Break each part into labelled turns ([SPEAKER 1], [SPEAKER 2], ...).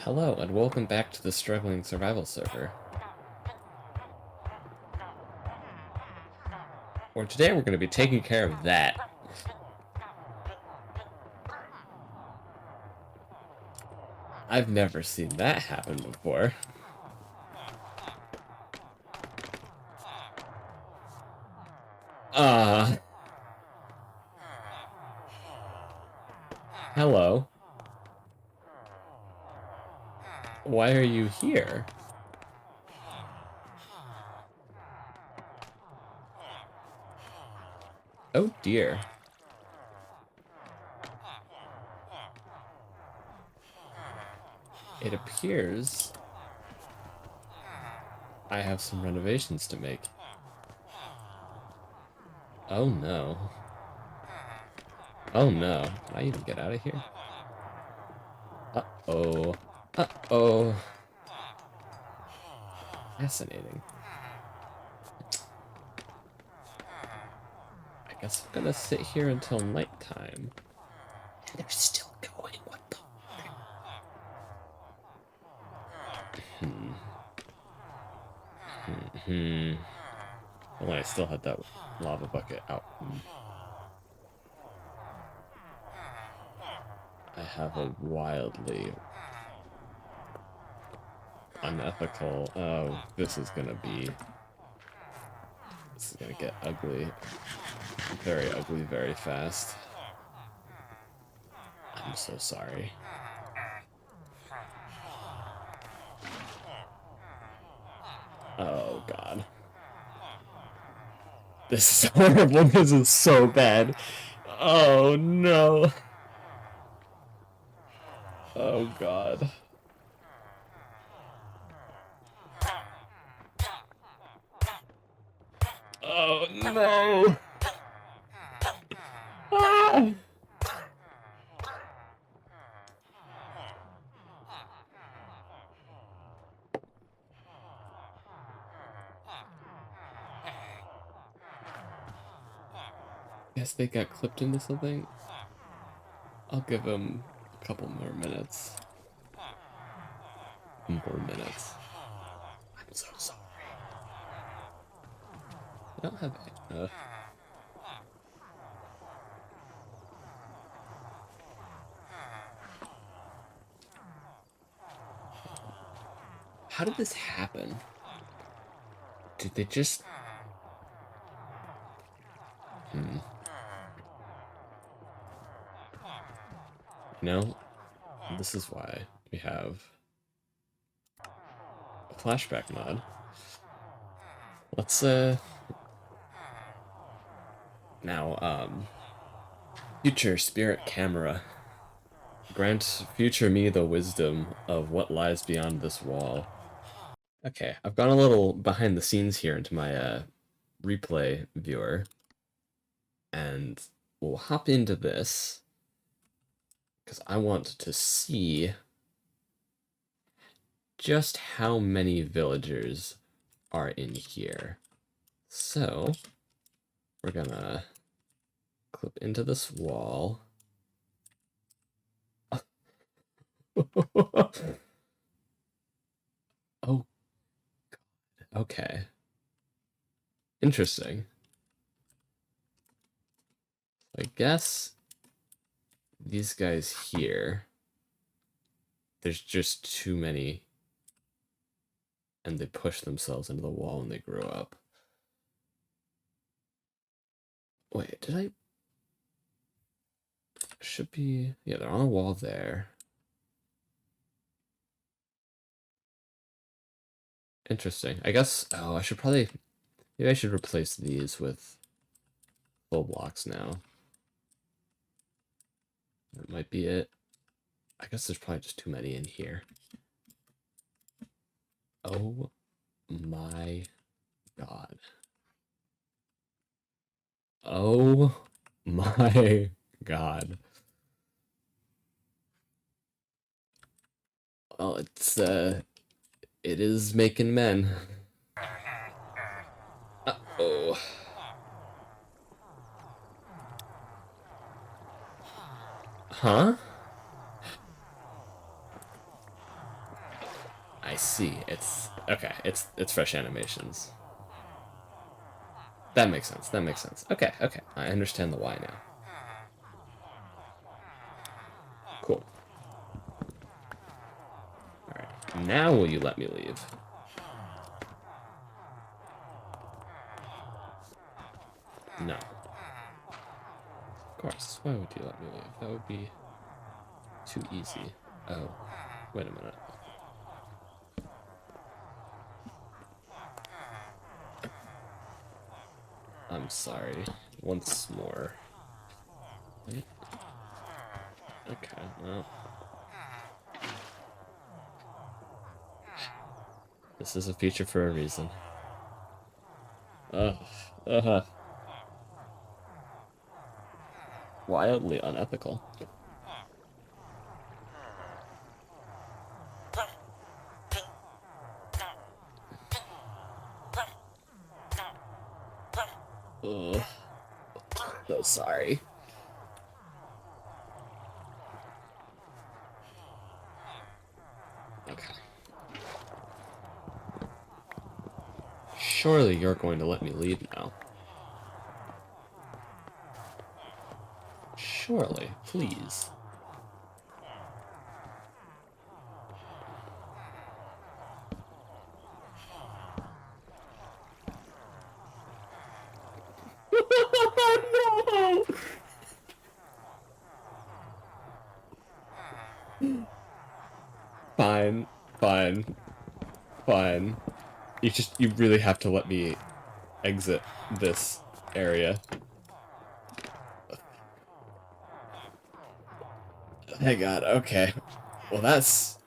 [SPEAKER 1] Hello, and welcome back to the struggling survival server. Where today we're going to be taking care of that. I've never seen that happen before. Hello. Why are you here? Oh dear. It appears I have some renovations to make. Oh no. Oh no. Can I even get out of here? Uh-oh. Uh-oh. Fascinating. I guess I'm gonna sit here until nighttime. And they're still going. What the? Well, I still had that lava bucket out. I have a wildly unethical. Oh, this is gonna get ugly. Very ugly, very fast. I'm so sorry. Oh god. This is horrible. This is so bad. Oh no. Oh god. Oh no. Ah! Guess they got clipped into something. I'll give them a couple more minutes. More minutes. I'm so sorry. I don't have enough. How did this happen? Did they just... No, this is why we have a flashback mod. Let's, now, future spirit camera. Grant future me the wisdom of what lies beyond this wall. Okay, I've gone a little behind the scenes here into my, replay viewer. And we'll hop into this because I want to see just how many villagers are in here. So we're gonna clip into this wall. Oh, God. Okay. Interesting. I guess these guys here, there's just too many, and they push themselves into the wall when they grow up. Wait, did I? Should be, yeah, they're on a wall there. Interesting. I guess, oh, I should probably, maybe I should replace these with full blocks now. That might be it. I guess there's probably just too many in here. Oh my god. Oh my god. Well, it is making men. Uh-oh. Huh? I see. It's okay. It's fresh animations. That makes sense. That makes sense. Okay, okay. I understand the why now. Cool. Alright. Now will you let me leave? No. Of course. Why would you let me leave? That would be too easy. Oh. Wait a minute. I'm sorry. Once more. Okay, well. This is a feature for a reason. Ugh. Uh-huh. Wildly unethical. Ugh. So sorry. Okay. Surely you're going to let me leave now. Surely, please. No! Fine, fine, fine. You really have to let me exit this area. Thank God, okay. Well, that's...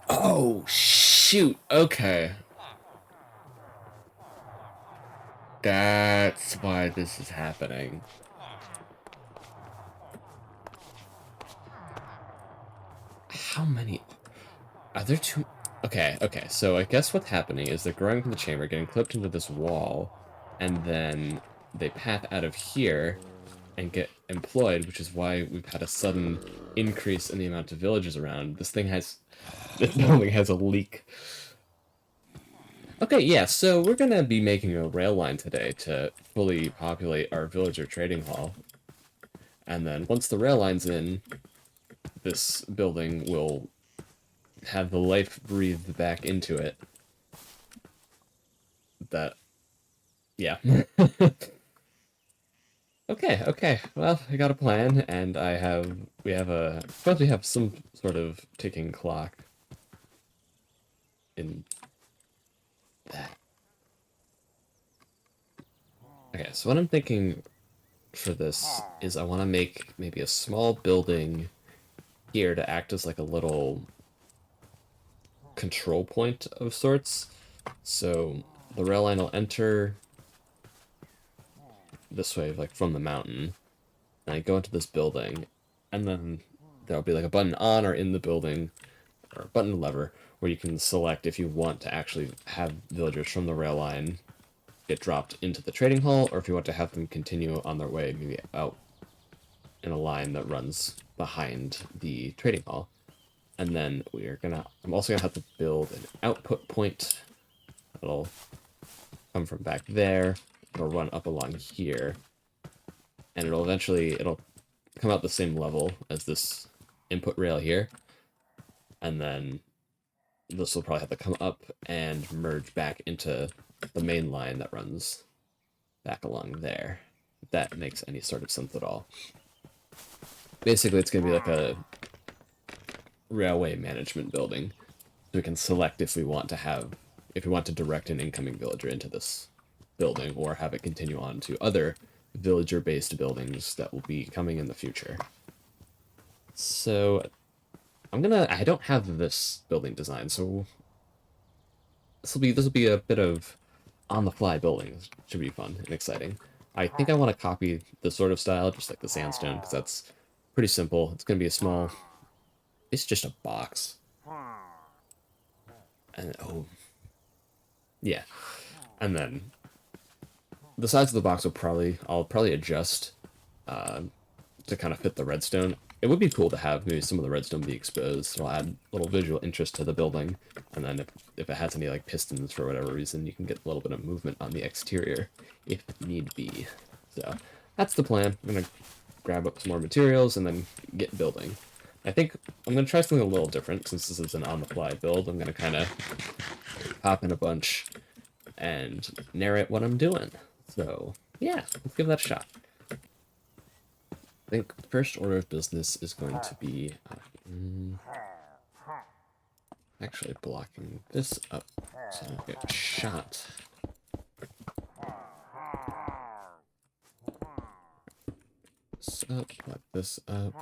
[SPEAKER 1] Oh, shoot, okay. That's why this is happening. How many... Are there two... Okay, okay, so I guess what's happening is they're growing from the chamber, getting clipped into this wall, and then they path out of here and get employed, which is why we've had a sudden increase in the amount of villagers around. This building has a leak. Okay, yeah, so we're gonna be making a rail line today to fully populate our villager trading hall. And then once the rail line's in, this building will have the life breathed back into it. That, yeah. Okay, okay. Well, I got a plan, and suppose we have some sort of ticking clock in that. Okay, so what I'm thinking for this is I want to make maybe a small building here to act as like a little control point of sorts. So the rail line will enter this way, like from the mountain, and I go into this building, and then there'll be like a button on or in the building, or a button lever, where you can select if you want to actually have villagers from the rail line get dropped into the trading hall, or if you want to have them continue on their way, maybe out in a line that runs behind the trading hall. And then I'm also gonna have to build an output point that'll come from back there. It'll run up along here, and it'll come out the same level as this input rail here, and then this will probably have to come up and merge back into the main line that runs back along there. If that makes any sort of sense at all. Basically, it's going to be like a railway management building. So we can select if we want to direct an incoming villager into this building, or have it continue on to other villager-based buildings that will be coming in the future. So I don't have this building design, so this will be a bit of on-the-fly building. Should be fun and exciting. I think I want to copy this sort of style, just like the sandstone, because that's pretty simple. It's going to be it's just a box. And, oh, yeah. And then the size of the box I'll probably adjust to kind of fit the redstone. It would be cool to have maybe some of the redstone be exposed. It'll add a little visual interest to the building. And then if it has any like pistons for whatever reason, you can get a little bit of movement on the exterior if need be. So that's the plan. I'm going to grab up some more materials and then get building. I think I'm going to try something a little different since this is an on-the-fly build. I'm going to kind of hop in a bunch and narrate what I'm doing. So yeah, let's give that a shot. I think the first order of business is going to be actually blocking this up so I don't get shot. This up, block this up,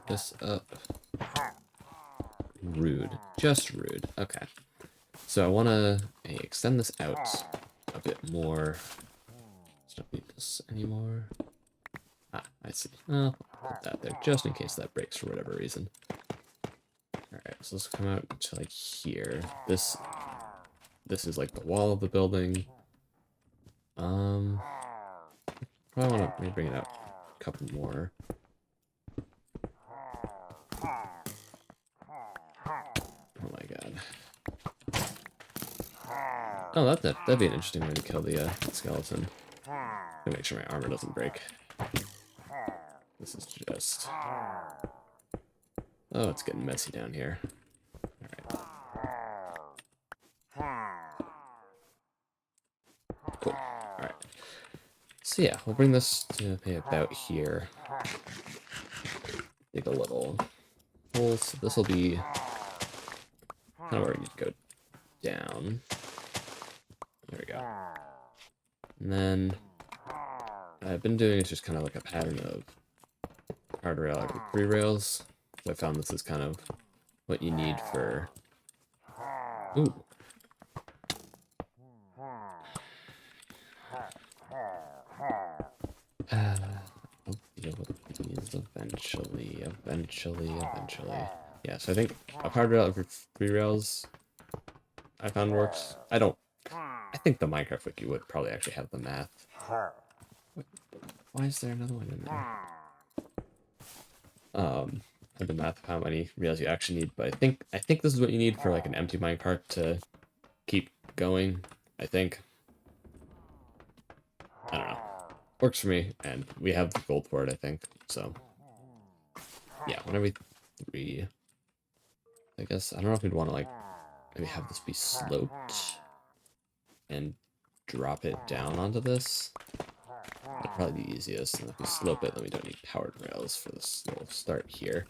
[SPEAKER 1] this up. Rude, just rude. Okay. So I want to extend this out a bit more. Don't need this anymore. Ah, I see. I'll put that there just in case that breaks for whatever reason. Alright, so let's come out to like here. This is like the wall of the building. Probably want to bring it out a couple more. Oh my god. Oh, that'd be an interesting way to kill the skeleton. To make sure my armor doesn't break. This is just... Oh, it's getting messy down here. Alright. Cool. Alright. So yeah, we'll bring this to about here. Dig a little hole. So this will be kind of where we need to go down. There we go. And then I've been doing is just kind of like a pattern of hard rail over 3 rails. So I found this is kind of what you need for... Ooh. I'll deal with these eventually. Yeah, so I think a hard rail over 3 rails I found works. I think the Minecraft wiki would probably actually have the math. Why is there another one in there? The math of how many rails you actually need, but I think this is what you need for like an empty minecart to keep going. I think. I don't know. Works for me, and we have the gold for it, I think. So yeah, one every 3. I guess I don't know if we'd want to like maybe have this be sloped and drop it down onto this. That'd probably be easiest. And if we slope it, then we don't need powered rails for this little start here.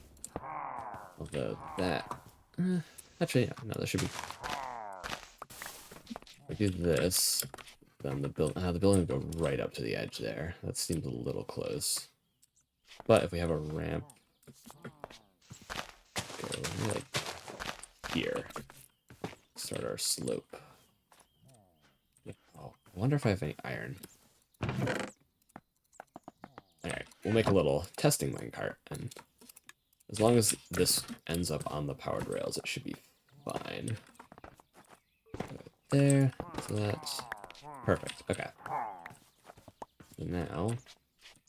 [SPEAKER 1] Although that... actually, yeah, no, that should be... If we do this, then the building will go right up to the edge there. That seems a little close. But if we have a ramp... Go like here. Start our slope. Oh, I wonder if I have any iron. Alright, we'll make a little testing minecart, and as long as this ends up on the powered rails, it should be fine. Right there, so that's perfect. Okay. So now,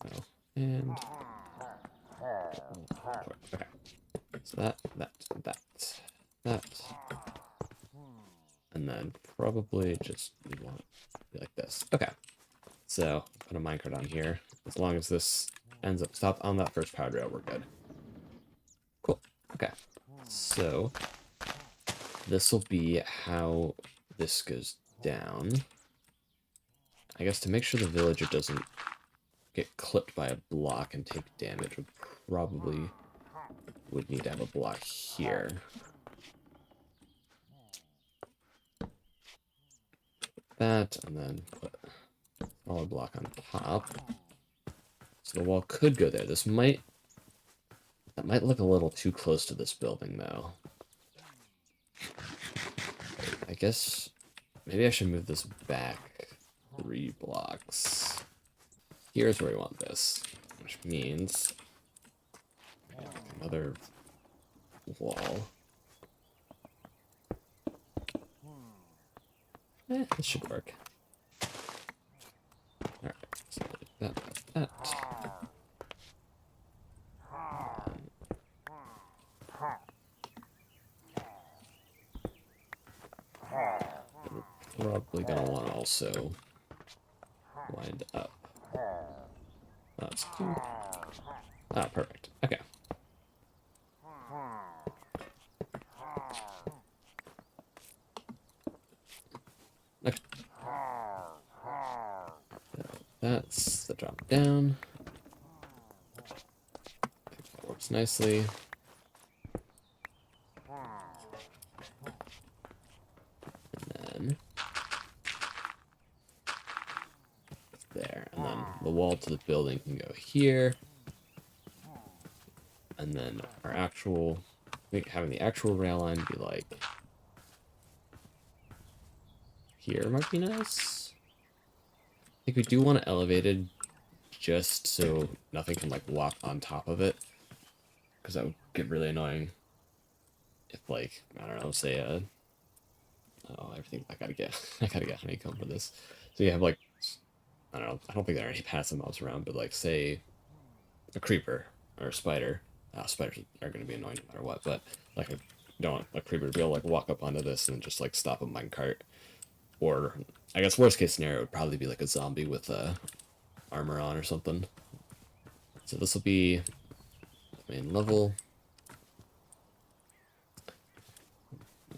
[SPEAKER 1] oh, and okay. So that, and then probably just we want it to be like this. Okay. So put a minecart on here. As long as this ends up stop on that first powered rail, we're good. Cool. Okay. So this will be how this goes down. I guess to make sure the villager doesn't get clipped by a block and take damage, we probably would need to have a block here. That, and then put a smaller block on top. So the wall could go there. That might look a little too close to this building, though. I guess maybe I should move this back 3 blocks. Here's where we want this, which means another wall. This should work. Alright, so that. probably gonna want to also wind up. That's cool. Ah, perfect. Okay. Okay. So that's the drop down. That works nicely. And then there. And then the wall to the building can go here. And then our actual, I think having the actual rail line be like here might be nice. I think we do want it elevated just so nothing can like walk on top of it, because that would get really annoying if, like, I don't know, say oh, everything I gotta get I gotta get honeycomb for this. So you have like, I don't know, I don't think there are any passive mobs around, but like say a creeper or a spider. Spiders are gonna be annoying no matter what, but like, I don't want a creeper to be able to like walk up onto this and just like stop a minecart. Or I guess worst case scenario would probably be like a zombie with armor on or something. So this will be the main level.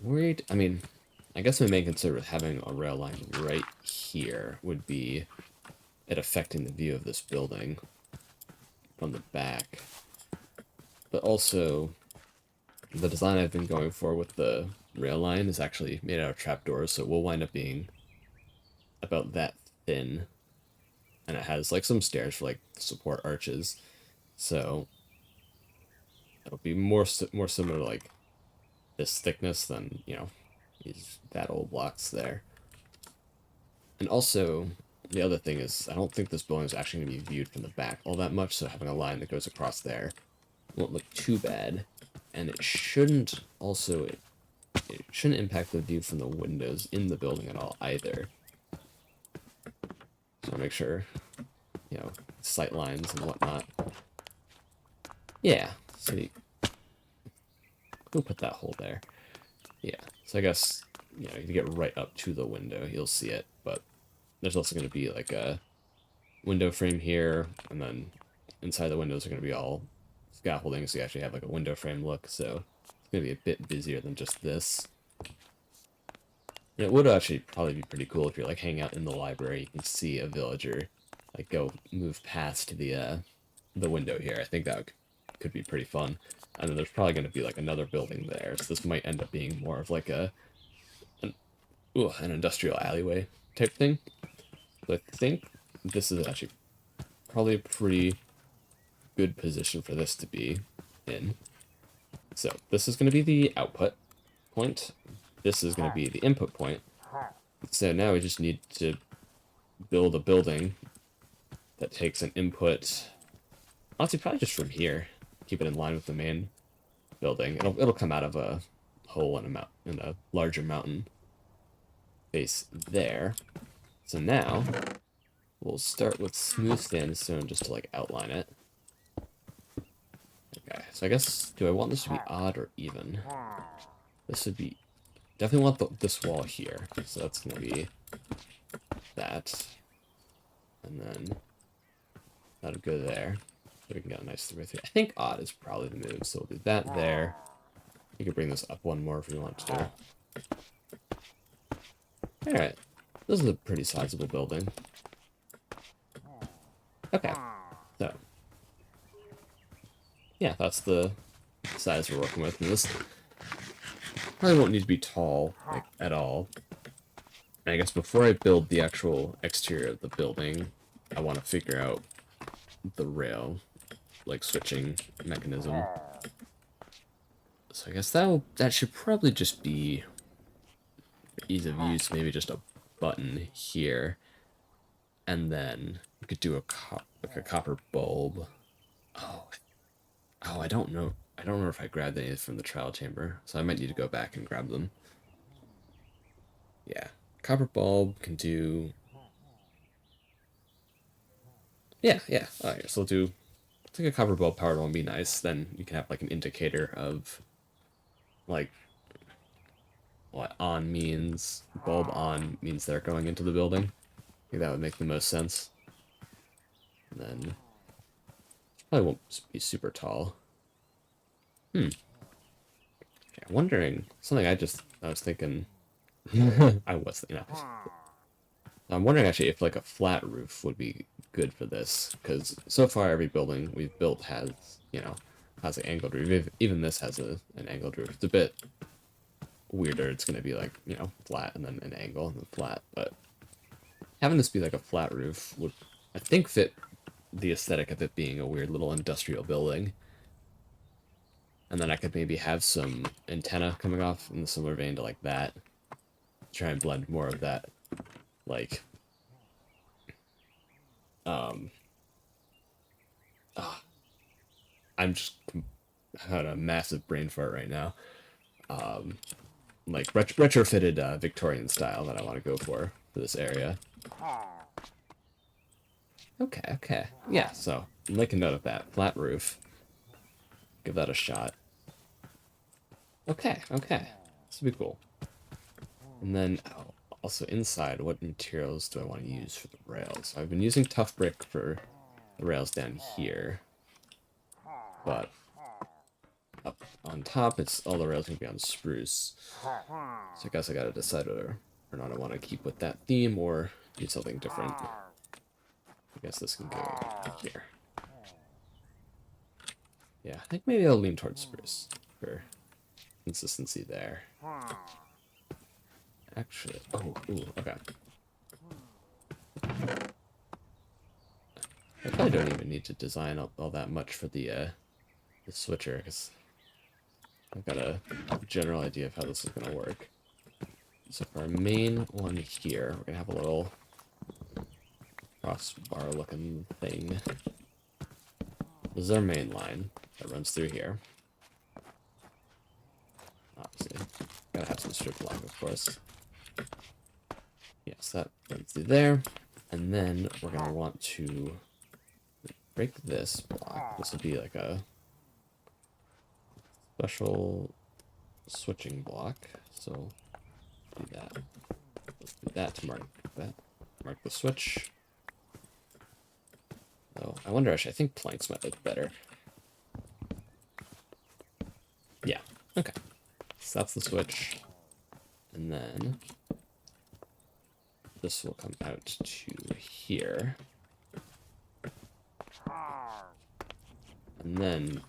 [SPEAKER 1] Worried, I mean, I guess my main concern with having a rail line right here would be it affecting the view of this building from the back. But also, the design I've been going for with the rail line is actually made out of trapdoors, so it will wind up being about that thin. And it has like some stairs for like support arches, so it'll be more similar to like this thickness than, you know, these that old blocks there. And also, the other thing is, I don't think this building is actually going to be viewed from the back all that much, so having a line that goes across there won't look too bad. And it shouldn't also, it shouldn't impact the view from the windows in the building at all either. So make sure, you know, sight lines and whatnot. Yeah, so we'll put that hole there. Yeah, so I guess, you know, if you get right up to the window, you'll see it, but there's also going to be like a window frame here, and then inside the windows are going to be all scaffolding, so you actually have like a window frame look, so it's going to be a bit busier than just this. And it would actually probably be pretty cool if you're like hanging out in the library, you can see a villager like go move past the window here. I think that could be pretty fun. And then there's probably going to be like another building there, so this might end up being more of like an industrial alleyway type thing. But I think this is actually probably a pretty good position for this to be in. So this is going to be the output point. This is going to be the input point. So now we just need to build a building that takes an input. Honestly, probably just from here. Keep it in line with the main building. It'll come out of a hole in a larger mountain face there. So now we'll start with smooth sandstone just to like outline it. Okay, so I guess, do I want this to be odd or even? This would be, definitely want this wall here, so that's going to be that. And then that'll go there, so we can get a nice 3x3. I think odd is probably the move, so we'll do that there. You can bring this up one more if you want to. Alright, this is a pretty sizable building. Okay, so yeah, that's the size we're working with. And this probably won't need to be tall, like, at all. And I guess before I build the actual exterior of the building, I want to figure out the rail, like, switching mechanism. So I guess that should probably just be, for ease of use, maybe just a button here. And then we could do like a copper bulb. Oh, I don't know. I don't know if I grabbed any from the trial chamber, so I might need to go back and grab them. Yeah, copper bulb can do. Yeah. Alright, so we'll do. I think a copper bulb powered one would be nice. Then you can have like an indicator of, like, what on means. Bulb on means they're going into the building. I think that would make the most sense. And then probably won't be super tall. Okay, I'm wondering something. I was thinking. I'm wondering actually if like a flat roof would be good for this, because so far every building we've built has, has an angled roof. Even this has an angled roof. It's a bit weirder. It's going to be like, flat and then an angle and then flat. But having this be like a flat roof would, I think, fit the aesthetic of it being a weird little industrial building. And then I could maybe have some antenna coming off in the similar vein to like that. Try and blend more of that, like, um, ah, I'm just had a massive brain fart right now. Like retrofitted Victorian style that I want to go for this area. Okay. Yeah, so make a note of that. Flat roof. Give that a shot. Okay. This would be cool. And then also inside, what materials do I want to use for the rails? I've been using tough brick for the rails down here, but up on top, it's all the rails will be on spruce. So I guess I gotta decide whether or not I want to keep with that theme or do something different. I guess this can go here. Yeah, I think maybe I'll lean towards spruce for consistency there. Actually, okay. I probably don't even need to design all that much for the switcher, because I've got a general idea of how this is going to work. So for our main one here, we're going to have a little crossbar looking thing. This is our main line that runs through here. Obviously, gotta have some strip block, of course. Yes, that runs through there. And then we're going to want to break this block. This will be like a special switching block. So do that. Let's do that to mark that. Mark the switch. Oh, I wonder, actually, I think planks might look better. Yeah, okay. So that's the switch. And then this will come out to here. And then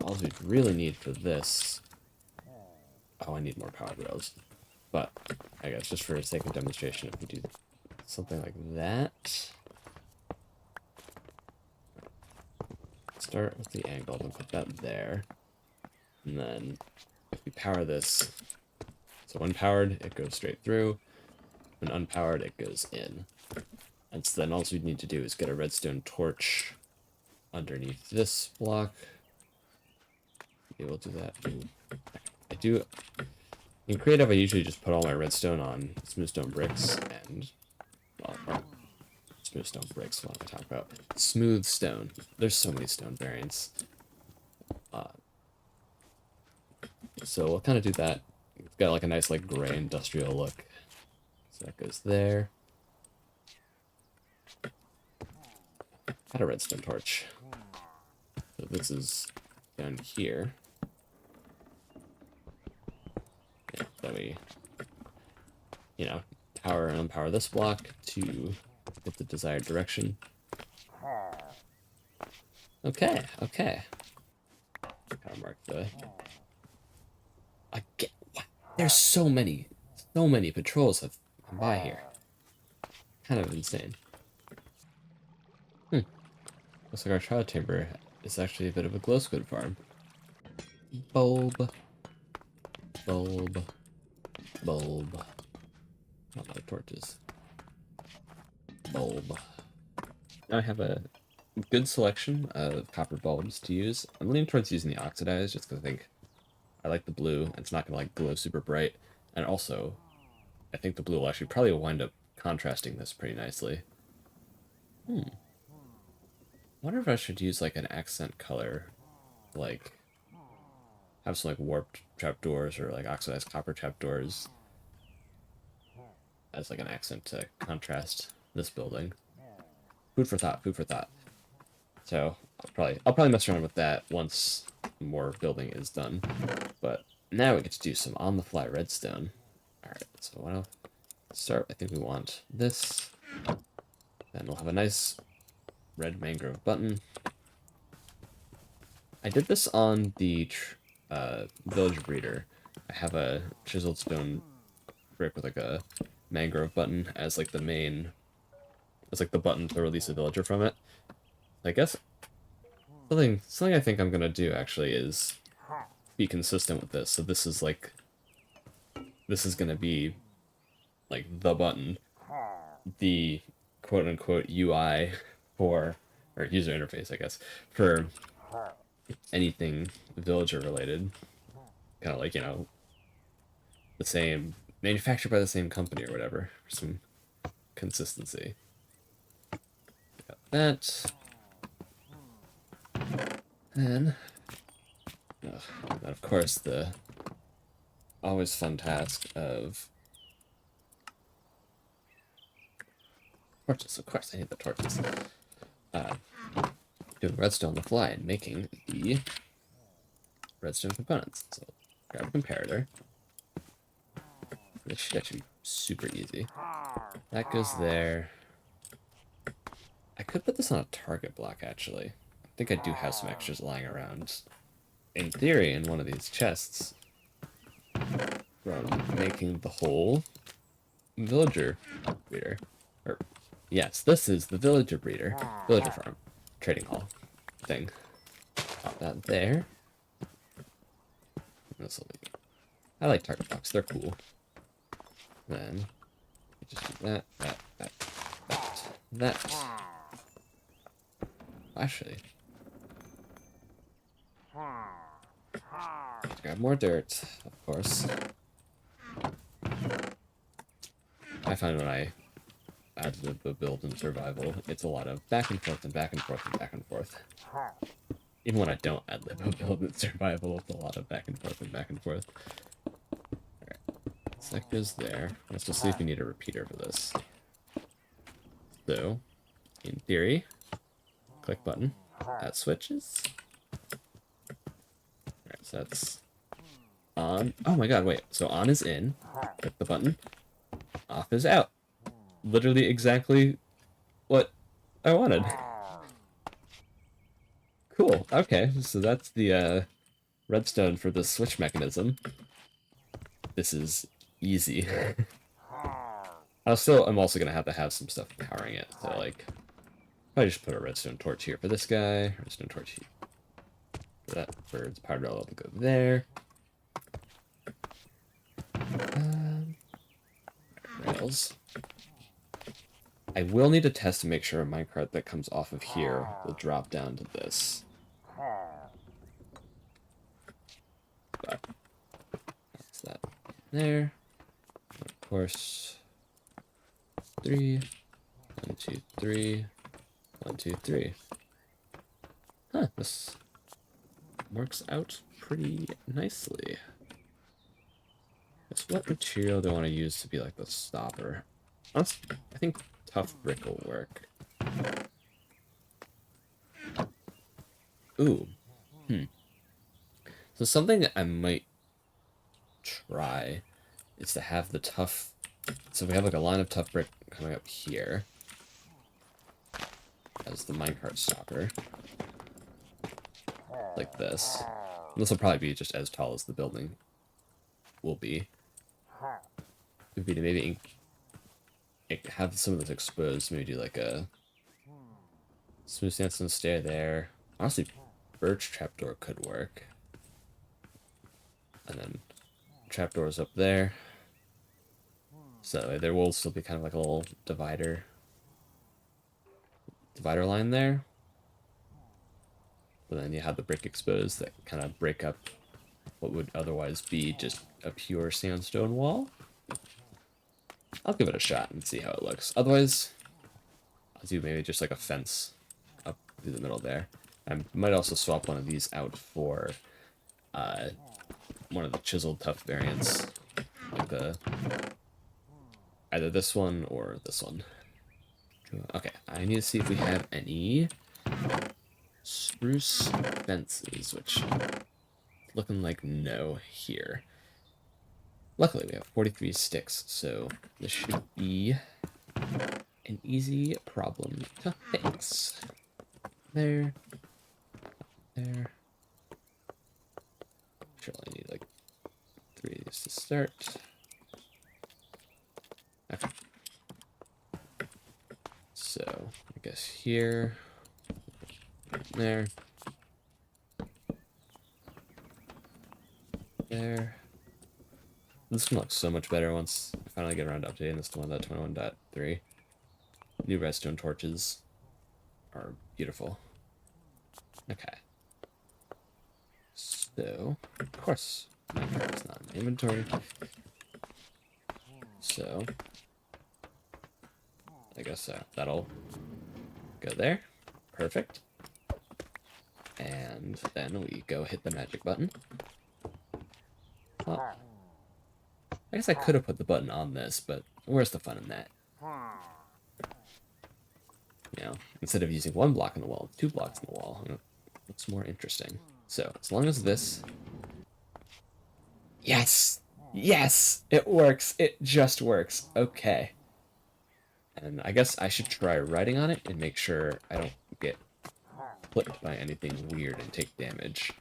[SPEAKER 1] all we really need for this... Oh, I need more powered rails. But I guess just for the sake of demonstration, if we do something like that... Start with the angle and put that there. And then if we power this... So when powered, it goes straight through. When unpowered, it goes in. And so then all we need to do is get a redstone torch underneath this block. Maybe we'll do that. I do... In creative, I usually just put all my redstone on smooth stone bricks and... Well, smooth stone bricks, what am I talking about? Smooth stone. There's so many stone variants. So we'll kind of do that. It's got like a nice like gray industrial look. So that goes there. Got a redstone torch. So this is down here. Yeah, then we, power and unpower this block to get the desired direction. Okay. Gotta mark the... What? There's so many patrols have come by here. Kind of insane. Looks like our trial chamber is actually a bit of a glow squid farm. Bulb. Not my torches. Bulb. Now I have a good selection of copper bulbs to use. I'm leaning towards using the oxidized just because I like the blue. And it's not gonna like glow super bright, and also I think the blue will actually probably wind up contrasting this pretty nicely. Wonder if I should use like an accent color, like have some like warped trapdoors or like oxidized copper trapdoors as like an accent to contrast this building. Food for thought, food for thought. So I'll probably mess around with that once more building is done. But now we get to do some on the fly redstone. Alright, so what I'll start, I think we want this. Then we'll have a nice red mangrove button. I did this on the village breeder. I have a chiseled stone brick with like a mangrove button as like the main, as like the button to release a villager from it. I guess something I think I'm gonna do actually is be consistent with this. So this is like, this is gonna be like the button, the quote unquote UI for, or user interface, I guess, for anything villager related. Kind of like, you know, the same, manufactured by the same company or whatever, for some consistency. Got that. Then, of course, the always fun task of torches. Of course, I need the torches. Doing redstone on the fly and making the redstone components. So, grab a comparator. That should be super easy. That goes there. I could put this on a target block, actually. I think I do have some extras lying around. In theory, in one of these chests, from making the whole villager breeder. Or, yes, this is the villager breeder. Villager farm. Trading hall thing. Pop that there. I like target blocks, they're cool. Then, you just do that, that. Actually, grab more dirt, of course. I find when I add the build in survival, it's a lot of back and forth and back and forth and back and forth. Even when I don't add the build in survival, it's a lot of back and forth and back and forth. Alright, so that goes there. Let's just see if we need a repeater for this. So, in theory, click button, that switches. Alright, so that's on. Oh my god, wait. So on is in, click the button, off is out. Literally exactly what I wanted. Cool, okay, so that's the redstone for the switch mechanism. This is easy. I'm also gonna have to have some stuff powering it, so like, I just put a redstone torch here for this guy, redstone torch here for that bird's power rail will go there. Rails. I will need to test to make sure a minecart that comes off of here will drop down to this. But that's that there. Of course, 3, 1, 2, 3, 1, 2, 3. Huh, this works out pretty nicely. Guess what material do I want to use to be like the stopper? Honestly, I think tough brick will work. Ooh. So something that I might try is to have the tough... So we have like a line of tough brick coming up here as the minecart stopper. Like this. This will probably be just as tall as the building will be. It would be to maybe have some of this exposed, maybe do like a smooth sandstone stair there. Honestly, birch trapdoor could work. And then trapdoors up there. So there will still be kind of like a little divider line there. But then you have the brick exposed that kind of break up what would otherwise be just a pure sandstone wall. I'll give it a shot and see how it looks. Otherwise, I'll do maybe just like a fence up through the middle there. I might also swap one of these out for one of the chiseled tough variants, like the either this one or this one. Okay, I need to see if we have any spruce fences, which looking like no here. Luckily, we have 43 sticks, so this should be an easy problem to fix. There. Sure, I need like 3 of these to start. Okay. So, I guess here, there, there. This one looks so much better once I finally get around to updating this to 1.21.3. New redstone torches are beautiful. Okay. So, of course, minecart is not in inventory. So, I guess that'll go there. Perfect. And then we go hit the magic button. Oh. I guess I could have put the button on this, but where's the fun in that? You know, instead of using 1 block in the wall, 2 blocks in the wall, it's more interesting. So, as long as this... Yes! Yes! It works! It just works. Okay. And I guess I should try writing on it and make sure I don't get clipped by anything weird and take damage.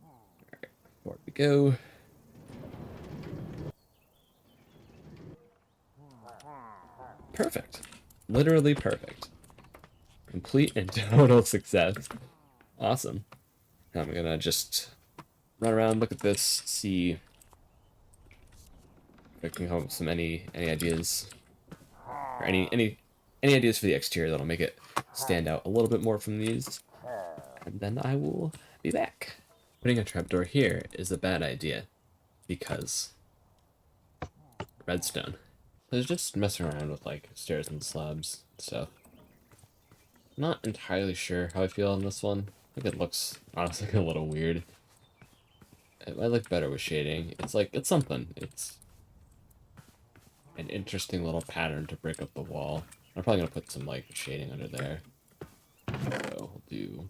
[SPEAKER 1] Alright, forward we go. Perfect. Literally perfect. Complete and total success. Awesome. Now I'm gonna just run around, look at this, see if I can come up with some any ideas. Or any ideas for the exterior that'll make it stand out a little bit more from these. And then I will be back. Putting a trapdoor here is a bad idea because redstone. I was just messing around with like stairs and slabs and stuff. Not entirely sure how I feel on this one. I think it looks honestly a little weird. It might look better with shading. It's something. It's an interesting little pattern to break up the wall. I'm probably gonna put some like shading under there. So we'll do,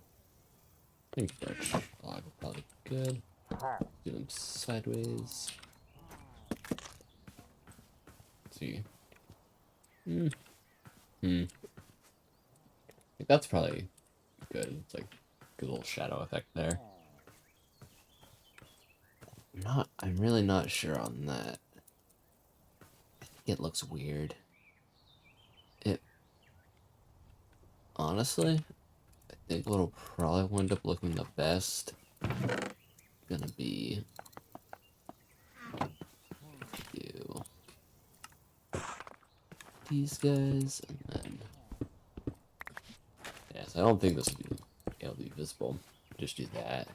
[SPEAKER 1] I think birch log will probably be good. Do them sideways. Let's see. I think that's probably good. It's like a good little shadow effect there. I'm really not sure on that. I think it looks weird. Honestly, I think what'll probably wind up looking the best gonna be do these guys, and then yes, I don't think this will be able to be visible. Just do that.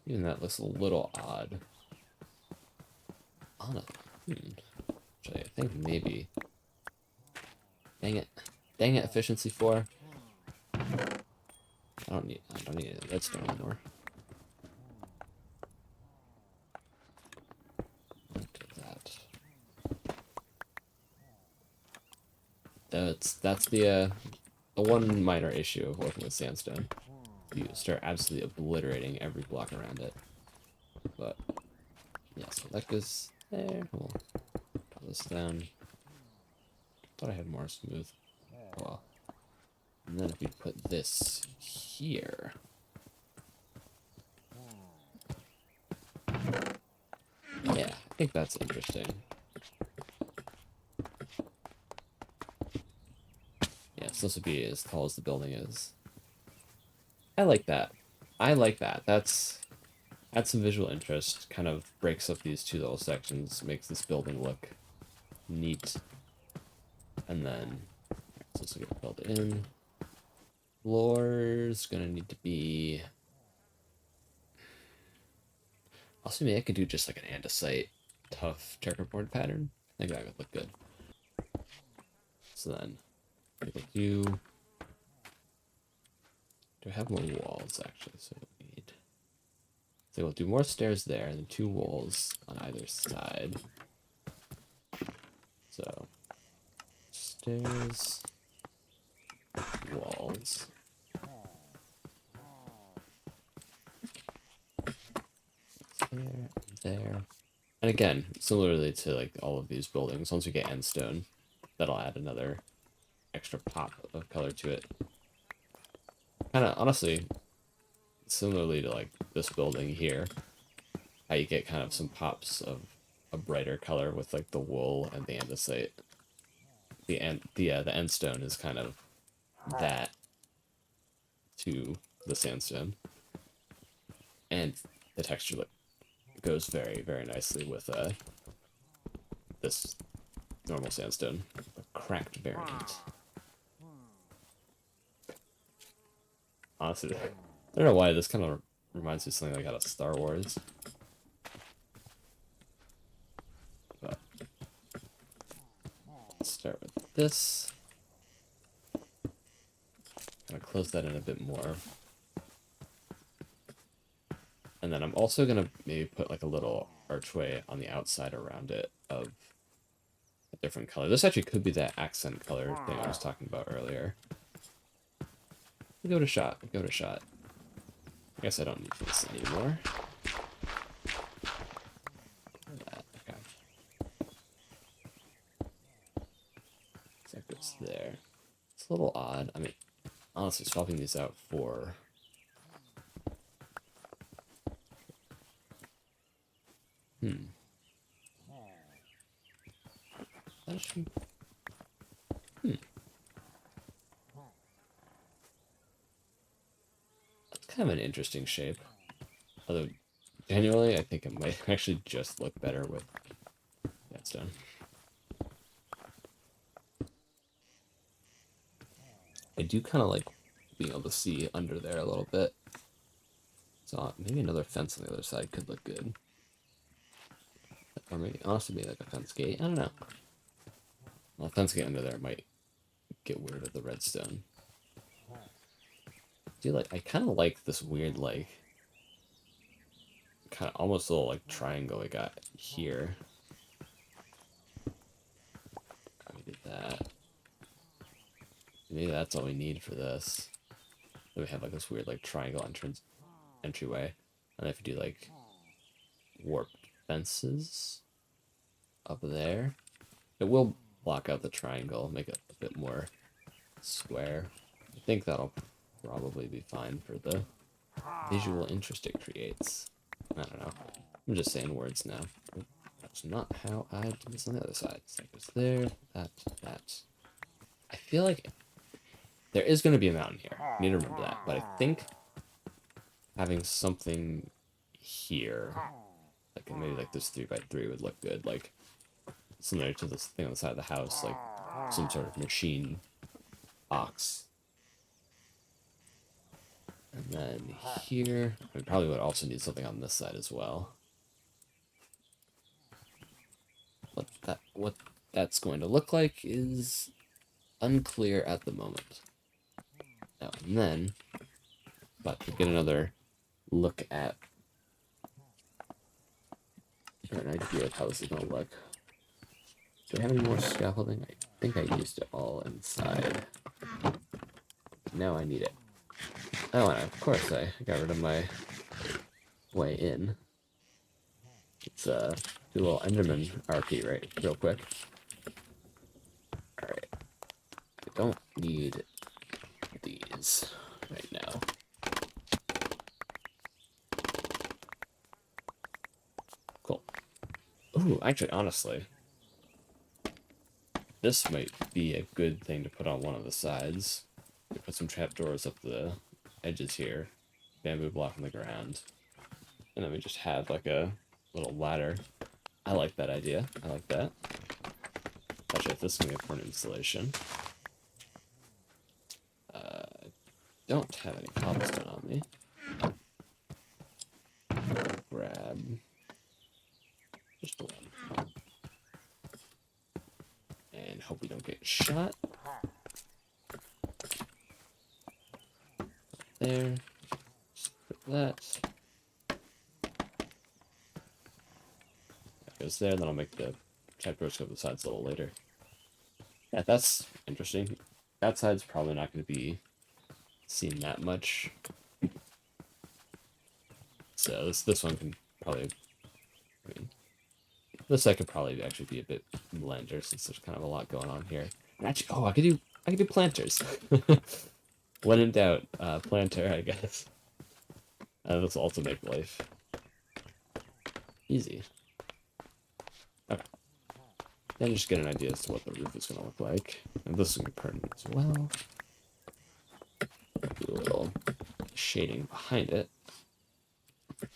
[SPEAKER 1] Even that looks a little odd. Actually, I think maybe. Dang it, efficiency 4. I don't need redstone anymore. That's the one minor issue of working with sandstone. You start absolutely obliterating every block around it. But yeah, so that goes there. We'll put this down. Thought I had more smooth. Well, and then if we put this here. Yeah, I think that's interesting. Yeah, so this would be as tall as the building is. I like that. That's some visual interest. Kind of breaks up these two little sections, makes this building look neat. And then, so this will get filled in. Floor's gonna need to be. Also, maybe I could do just like an andesite tough checkerboard pattern. I think that would look good. So then, we'll do Do I have more walls, actually? So we need... So we'll do more stairs there, and then 2 walls on either side. So, stairs, walls. There, there. And again, similarly to like all of these buildings, once we get end stone, that'll add another extra pop of color to it. Kind of, honestly, similarly to like this building here, how you get kind of some pops of a brighter color with like the wool and the andesite. The end stone is kind of that to the sandstone, and the texture like goes very, very nicely with this normal sandstone, a cracked variant. Honestly, I don't know why this kind of reminds me of something like out of Star Wars. But let's start with this. Kind of close that in a bit more. And then I'm also gonna maybe put like a little archway on the outside around it of a different color. This actually could be that accent color thing I was talking about earlier. Give it a shot. Give it a shot. I guess I don't need this anymore. Okay. So that goes there. It's a little odd. I mean, honestly, swapping these out for... That's kind of an interesting shape. Although, genuinely, I think it might actually just look better with that stone. I do kind of like being able to see under there a little bit. So maybe another fence on the other side could look good. Or maybe, honestly, maybe like a fence gate. I don't know. Well, a fence gate under there might get weird with the redstone. I kind of like this weird, like, kind of almost a little, like, triangle we got here. We did that. Maybe that's all we need for this. Then we have, like, this weird, like, triangle entryway. And if you do, like, warped fences up there, it will block out the triangle, make it a bit more square. I think that'll probably be fine for the visual interest it creates. I don't know. I'm just saying words now. That's not how I do this on the other side. So it goes there, that. I feel like there is going to be a mountain here. I need to remember that. But I think having something here, like maybe like this 3x3 would look good. Like similar to this thing on the side of the house, like some sort of machine box. And then here, we probably would also need something on this side as well. What that's going to look like is unclear at the moment. Now and then, but to get another look at, or an idea of how this is going to look. Do I have any more scaffolding? I think I used it all inside. Now I need it. Oh, and of course I got rid of my way in. Let's do a little Enderman RP real quick. Alright. I don't need these right now. Cool. Ooh, actually, honestly, this might be a good thing to put on one of the sides. We put some trapdoors up the edges here, bamboo block on the ground, and then we just have like a little ladder. I like that idea. I like that. Especially if this is going to be for an installation. Don't have any cobblestone on me. Grab just one. And hope we don't get shot. there. Just put that. That goes there, then I'll make the trapdoors go to the sides a little later. Yeah, that's interesting. That side's probably not going to be seen that much. So this one can probably, I mean, this side could probably actually be a bit blender since there's kind of a lot going on here. And actually, oh, I could do planters. When in doubt, planter, I guess. This will also make life easy. Okay. Then just get an idea as to what the roof is going to look like. And this is going to be permanent as well. Do a little shading behind it. A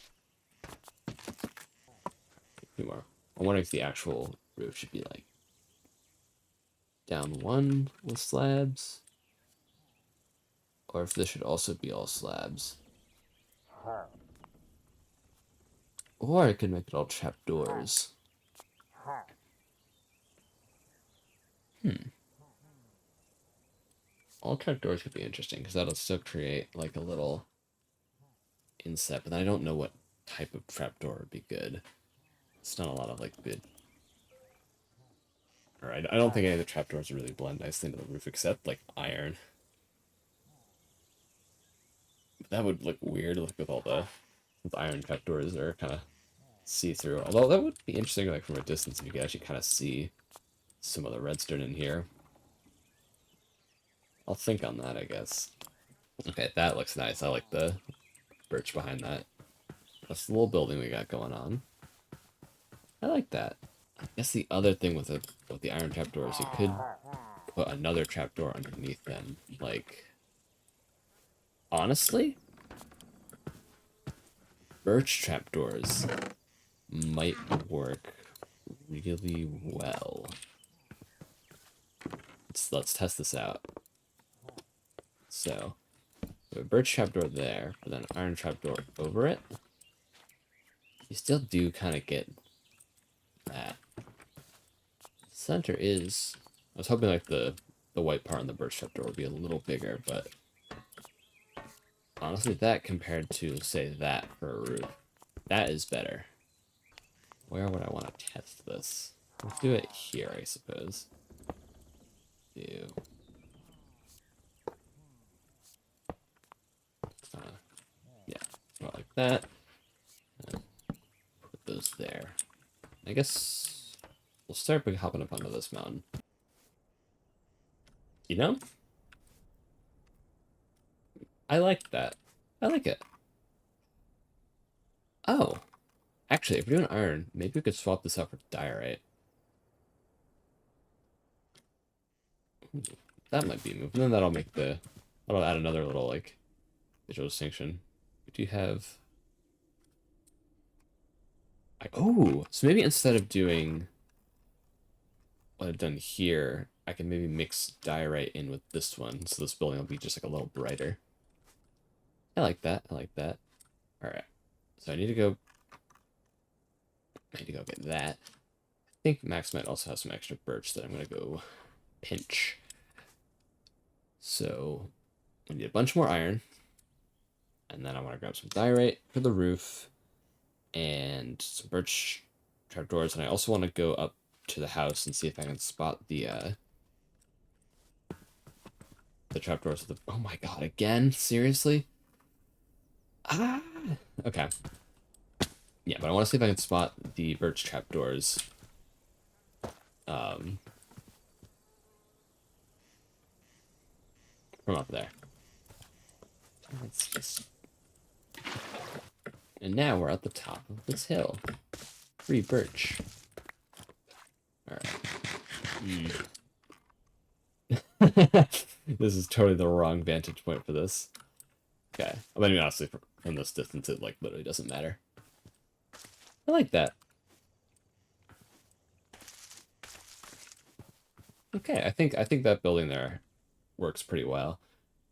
[SPEAKER 1] few more. I wonder if the actual roof should be like down one with slabs, or if this should also be all slabs. Or I could make it all trapdoors. All trapdoors could be interesting, because that'll still create like a little inset, but I don't know what type of trapdoor would be good. It's not a lot of like good... Alright, I don't think any of the trapdoors really blend nicely into the roof, except like iron. But that would look weird, like with all the iron trapdoors that are kind of see-through. Although that would be interesting, like from a distance, if you could actually kind of see some of the redstone in here. I'll think on that, I guess. Okay, that looks nice. I like the birch behind that. That's the little building we got going on. I like that. I guess the other thing with the iron trapdoors, you could put another trapdoor underneath them. Like, honestly, birch trapdoors might work really well. Let's test this out. So, we have a birch trapdoor there, but then an iron trapdoor over it. You still do kind of get that. Center is... I was hoping like the white part on the birch trapdoor would be a little bigger, but honestly, that compared to, say, that for a roof, that is better. Where would I want to test this? Let's do it here, I suppose. Do... yeah, about like that. And put those there. I guess we'll start by hopping up onto this mountain. You know? I like that. I like it. Oh. Actually, if we're doing iron, maybe we could swap this out for diorite. That might be a move. And then that'll make the... that'll add another little, like, visual distinction. Do you have... oh! So maybe instead of doing what I've done here, I can maybe mix diorite in with this one, so this building will be just like a little brighter. I like that. I like that. Alright. So I need to go get that. I think Max might also have some extra birch that I'm going to go pinch. So we need a bunch more iron. And then I want to grab some diorite for the roof. And some birch trapdoors. And I also want to go up to the house and see if I can spot the trapdoors with the... oh my god, again? Seriously? Ah! Okay. Yeah, but I want to see if I can spot the birch trapdoors. From up there. Let's just... and now we're at the top of this hill. 3 birch. Alright. This is totally the wrong vantage point for this. Okay. I mean, honestly, from this distance, it, like, literally doesn't matter. I like that. Okay, I think that building there works pretty well.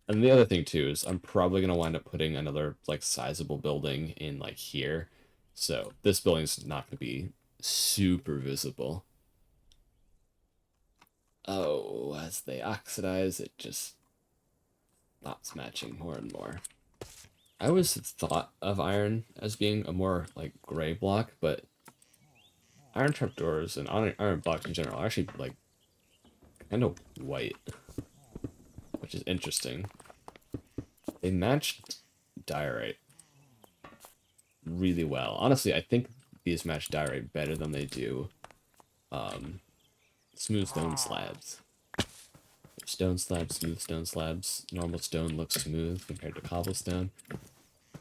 [SPEAKER 1] And the other thing, too, is I'm probably going to wind up putting another, like, sizable building in, like, here. So this building's not going to be super visible. Oh, as they oxidize, it just stops matching more and more. I always thought of iron as being a more like gray block, but iron trapdoors and iron blocks in general are actually like kind of white, which is interesting. They matched diorite really well. Honestly, I think these match diorite better than they do smooth stone slabs. Stone slabs, smooth stone slabs. Normal stone looks smooth compared to cobblestone.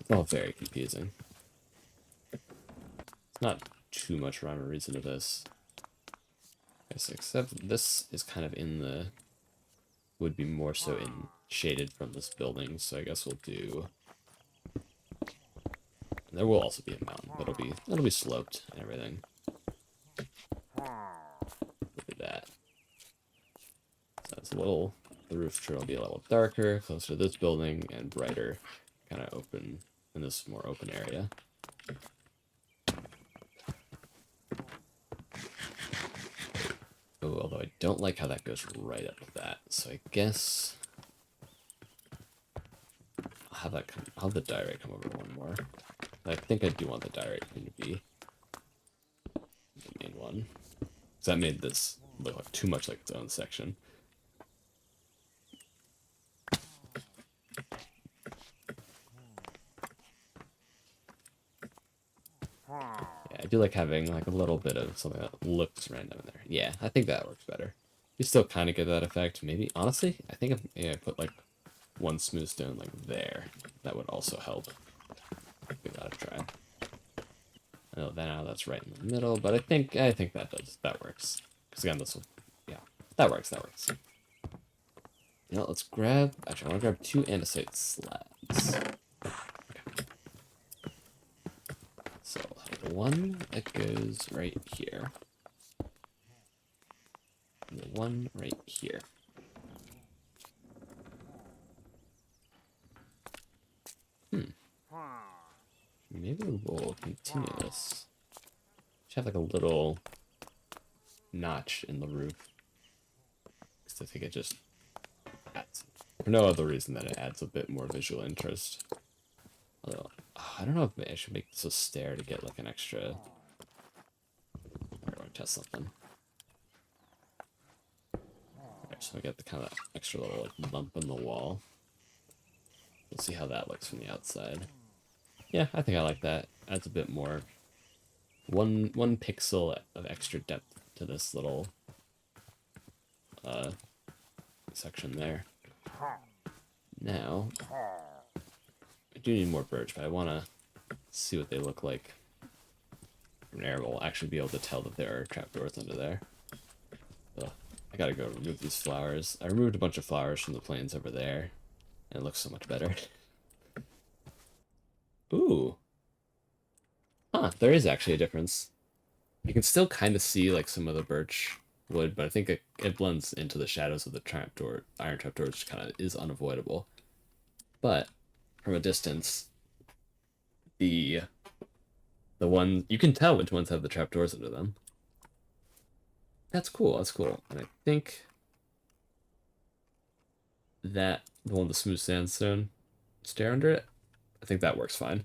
[SPEAKER 1] It's all very confusing. It's not too much rhyme or reason to this. Yes, except this is kind of in the... would be more so in shaded from this building, so I guess we'll do... And there will also be a mountain, but it'll be sloped and everything. Look at that. So it's a little... The roof tree will be a little darker, closer to this building, and brighter, kind of open in this more open area. Oh, although I don't like how that goes right up to that, so I guess I'll have that I'll have the diorite come over one more. I think I do want the diorite thing to be the main one, because that made this look like too much like its own section. Yeah, I do like having like a little bit of something that looks random in there. Yeah, I think that works better. You still kind of get that effect. Maybe, honestly, I think if I put like one smooth stone like there, that would also help. Give that a try. I know now that's right in the middle, but I think that works. Because again, this will, yeah, that works. You know, let's grab. Actually, I want to grab 2 andesite slabs. Okay. So the one that goes right here, and the one right here. Maybe we'll continue this. Should have like a little notch in the roof. Because I think it just adds, for no other reason than it adds a bit more visual interest. Although, I don't know if I should make this a stair to get like an extra... I want to test something. Alright, so we get the kind of extra little like lump in the wall. We'll see how that looks from the outside. Yeah, I think I like that. Adds a bit more. One pixel of extra depth to this little section there. Now, I do need more birch, but I want to see what they look like. From there, we'll actually be able to tell that there are trapdoors under there. Ugh, I gotta go remove these flowers. I removed a bunch of flowers from the plains over there, and it looks so much better. Ooh. Huh, there is actually a difference. You can still kind of see like some of the birch wood, but I think it blends into the shadows of the trapdoor, iron trapdoor, which kind of is unavoidable. But from a distance, the one you can tell which ones have the trapdoors under them. That's cool. That's cool. And I think that the one with the smooth sandstone stair under it, I think that works fine.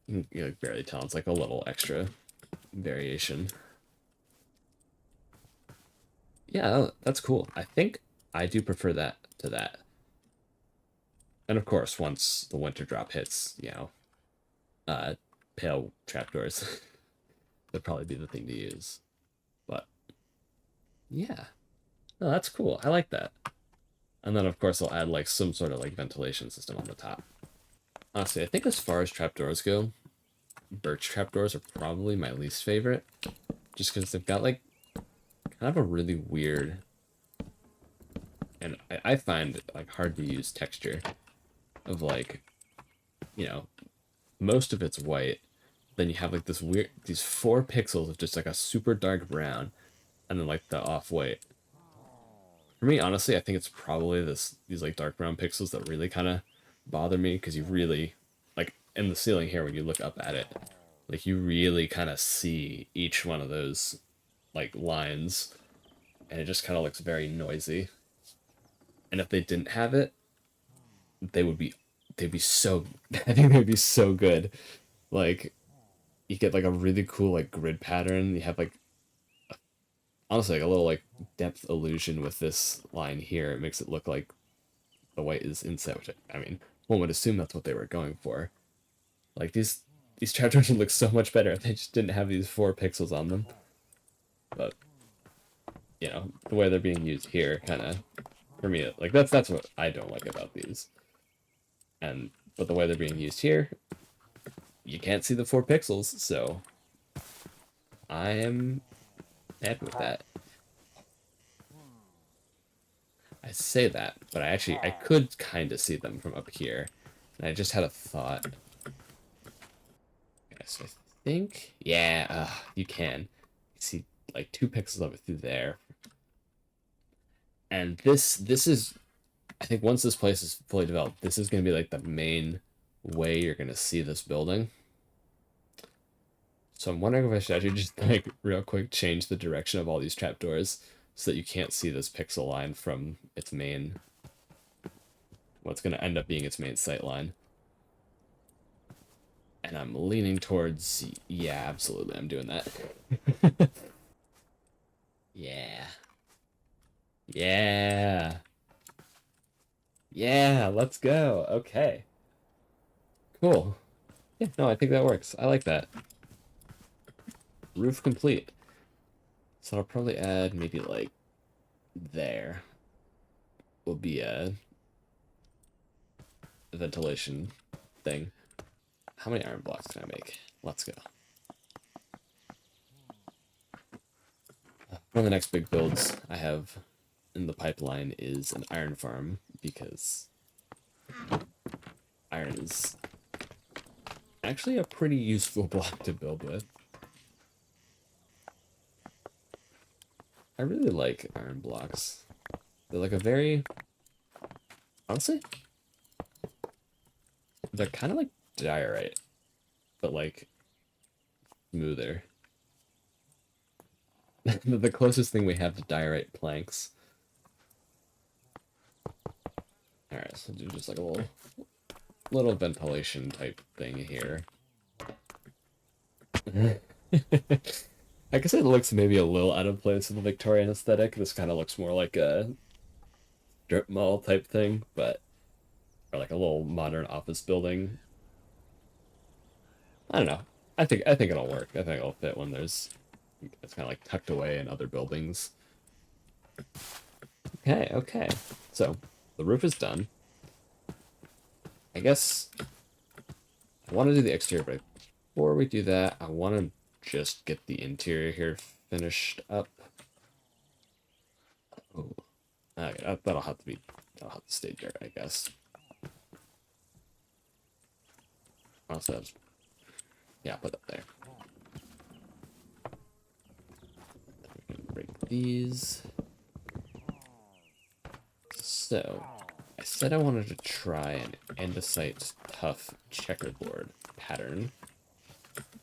[SPEAKER 1] You can like barely tell. It's like a little extra variation. Yeah, that's cool. I think I do prefer that to that. And of course, once the winter drop hits, you know, pale trapdoors would probably be the thing to use. But yeah, no, that's cool. I like that. And then of course I'll add like some sort of like ventilation system on the top. Honestly, I think as far as trapdoors go, birch trapdoors are probably my least favorite. Just because they've got like kind of a really weird, and I find it like hard to use texture of like, you know, most of it's white. Then you have like this weird, these 4 pixels of just like a super dark brown, and then like the off-white. For me, honestly, I think it's probably these like dark brown pixels that really kind of bother me, because you really, like in the ceiling here when you look up at it, like you really kind of see each one of those like lines, and it just kind of looks very noisy. And if they didn't have it, they would be they'd be so, I think they'd be so good. Like, you get like a really cool like grid pattern. You have like, honestly, like a little like depth illusion with this line here. It makes it look like the white is inset, which I mean, one would assume that's what they were going for. Like these trapdoors would look so much better if they just didn't have these 4 pixels on them. But you know, the way they're being used here, kind of, for me, like that's what I don't like about these. And but the way they're being used here, you can't see the 4 pixels, so I am happy with that. I say that, but I could kind of see them from up here, and I just had a thought. Okay, so I think, yeah, you can. You see like 2 pixels of it through there, and this is, I think once this place is fully developed, this is going to be like the main way you're going to see this building. So I'm wondering if I should actually just like real quick change the direction of all these trapdoors so that you can't see this pixel line from its main, what's going to end up being its main sight line. And I'm leaning towards, yeah, absolutely, I'm doing that. Yeah. Yeah. Yeah, let's go. Okay. Cool. Yeah, no, I think that works. I like that. Roof complete. So I'll probably add maybe like there will be a ventilation thing. How many iron blocks can I make? Let's go. One of the next big builds I have in the pipeline is an iron farm, because iron is actually a pretty useful block to build with. I really like iron blocks. They're like a very, honestly, they're kind of like diorite, but like smoother. The closest thing we have to diorite planks. Alright, so do just like a little ventilation type thing here. I guess it looks maybe a little out of place in the Victorian aesthetic. This kind of looks more like a strip mall type thing, but, or like a little modern office building. I don't know. I think it'll work. I think it'll fit when it's kind of like tucked away in other buildings. Okay, okay. So the roof is done. I guess I want to do the exterior, but before we do that, I want to just get the interior here finished up. Oh, okay, that'll have to stay there, I guess. Also, yeah, put that there. We can break these. So, I said I wanted to try an andesite tough checkerboard pattern.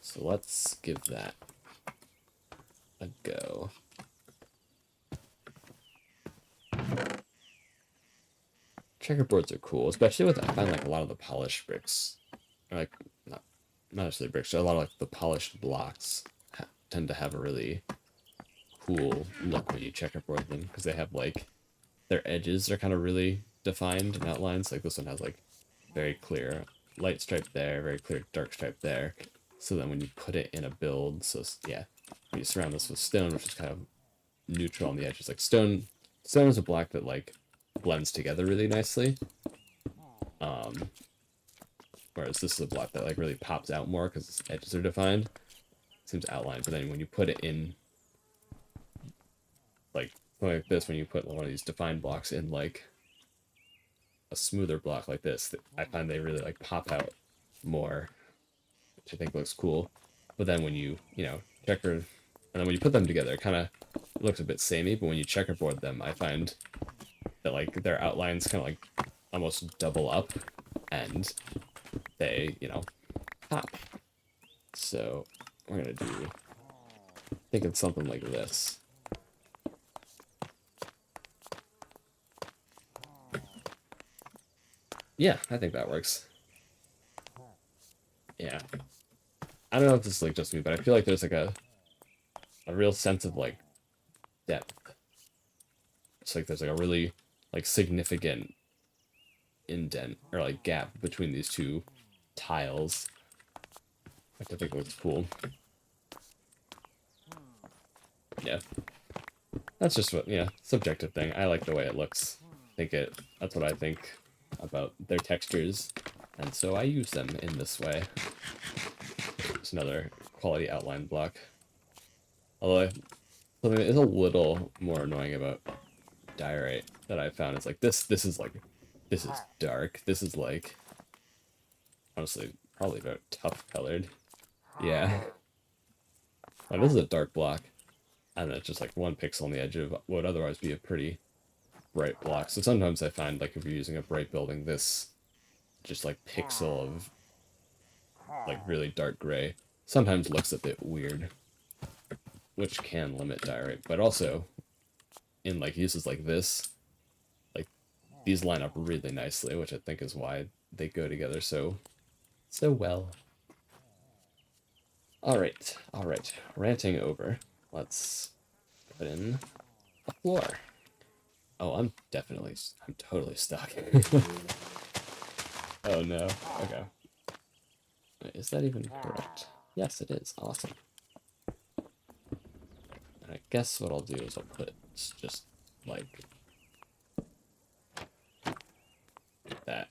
[SPEAKER 1] So let's give that a go. Checkerboards are cool, especially with, I find like a lot of the polished bricks, or like not necessarily bricks, but a lot of like the polished blocks tend to have a really cool look when you checkerboard them, because they have like their edges are kind of really defined and outlines. Like this one has like very clear light stripe there, very clear dark stripe there. So then when you put it in a build, so yeah, when you surround this with stone, which is kind of neutral on the edges, like stone is a block that like blends together really nicely. Whereas this is a block that like really pops out more because its edges are defined. Seems outlined, but then when you put it in like this, when you put one of these defined blocks in like a smoother block like this, I find they really like pop out more, which I think looks cool. But then when you checker, and then when you put them together, it kind of looks a bit samey. But when you checkerboard them, I find that like their outlines kind of like almost double up, and they pop. So we're gonna think of something like this. Yeah, I think that works. Yeah. I don't know if this is like just me, but I feel like there's like a real sense of like depth. It's like there's like a really like significant indent or like gap between these two tiles. I think it looks cool. Yeah. That's just what, yeah, subjective thing. I like the way it looks. That's what I think about their textures. And so I use them in this way. It's another quality outline block. Although something that is a little more annoying about diorite that I found is like this is dark. This is like honestly probably about tough colored. Yeah. Like this is a dark block. And it's just like 1 pixel on the edge of what would otherwise be a pretty bright block. So sometimes I find like if you're using a bright building, this just like pixel of like really dark gray sometimes looks a bit weird, which can limit diorite. But also in like uses like this, like these line up really nicely, which I think is why they go together so well. All right. Ranting over. Let's put in a floor. Oh, I'm totally stuck. Oh no. Okay. Wait, is that even correct? Yes, it is. Awesome. And I guess what I'll do is I'll put just like that,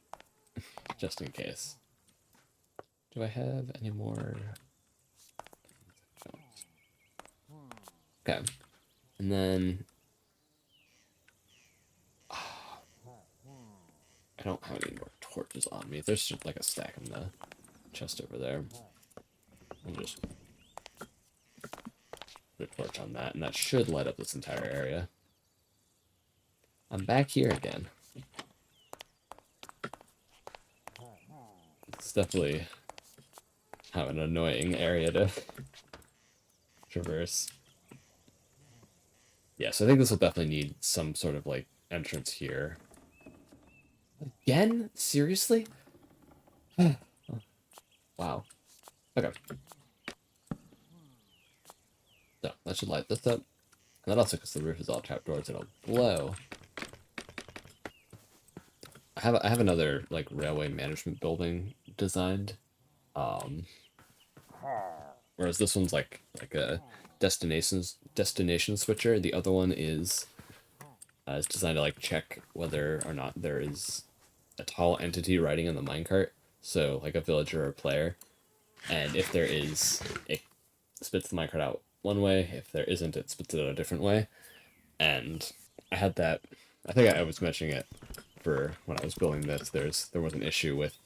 [SPEAKER 1] just in case. Do I have any more? Okay. And then I don't have any more torches on me. There's just like a stack in the chest over there. I'll just put a torch on that, and that should light up this entire area. I'm back here again. It's definitely kind of an annoying area to traverse. Yeah, so I think this will definitely need some sort of like entrance here. Again? Seriously? Wow. Okay. So that should light this up. And that also, because the roof is all trapdoors, it'll glow. I have another like railway management building designed. Whereas this one's like a destination switcher. The other one is designed to like check whether or not there is a tall entity riding in the minecart. So like a villager or player. And if there is, it spits the minecart out one way. If there isn't, it spits it out a different way. And I had that. I think I was mentioning it for when I was building this. There was an issue with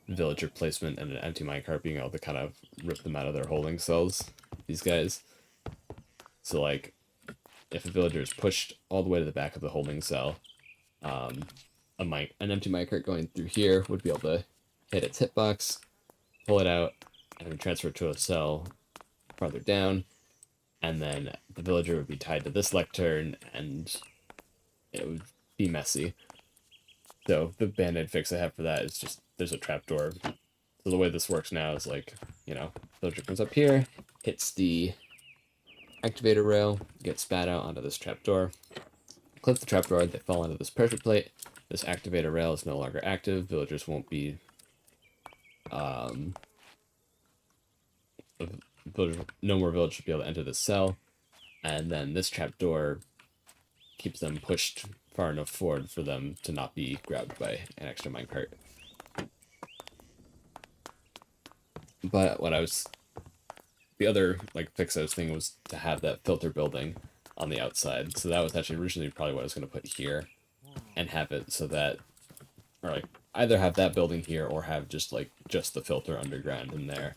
[SPEAKER 1] villager placement and an empty minecart being able to kind of rip them out of their holding cells. These guys. So like, if a villager is pushed all the way to the back of the holding cell, an empty minecart going through here would be able to hit its hitbox, pull it out, and then transfer it to a cell farther down, and then the villager would be tied to this lectern, and it would be messy. So the band-aid fix I have for that is just there's a trapdoor. So the way this works now is like, villager comes up here, hits the activator rail, gets spat out onto this trapdoor, clip the trapdoor, they fall onto this pressure plate. This activator rail is no longer active. Villagers won't be no more villagers will be able to enter this cell, and then this trapdoor keeps them pushed far enough forward for them to not be grabbed by an extra minecart. But the other like fix I was thinking was to have that filter building on the outside. So that was actually originally probably what I was going to put here, and have it so that, or like either have that building here or have just the filter underground in there.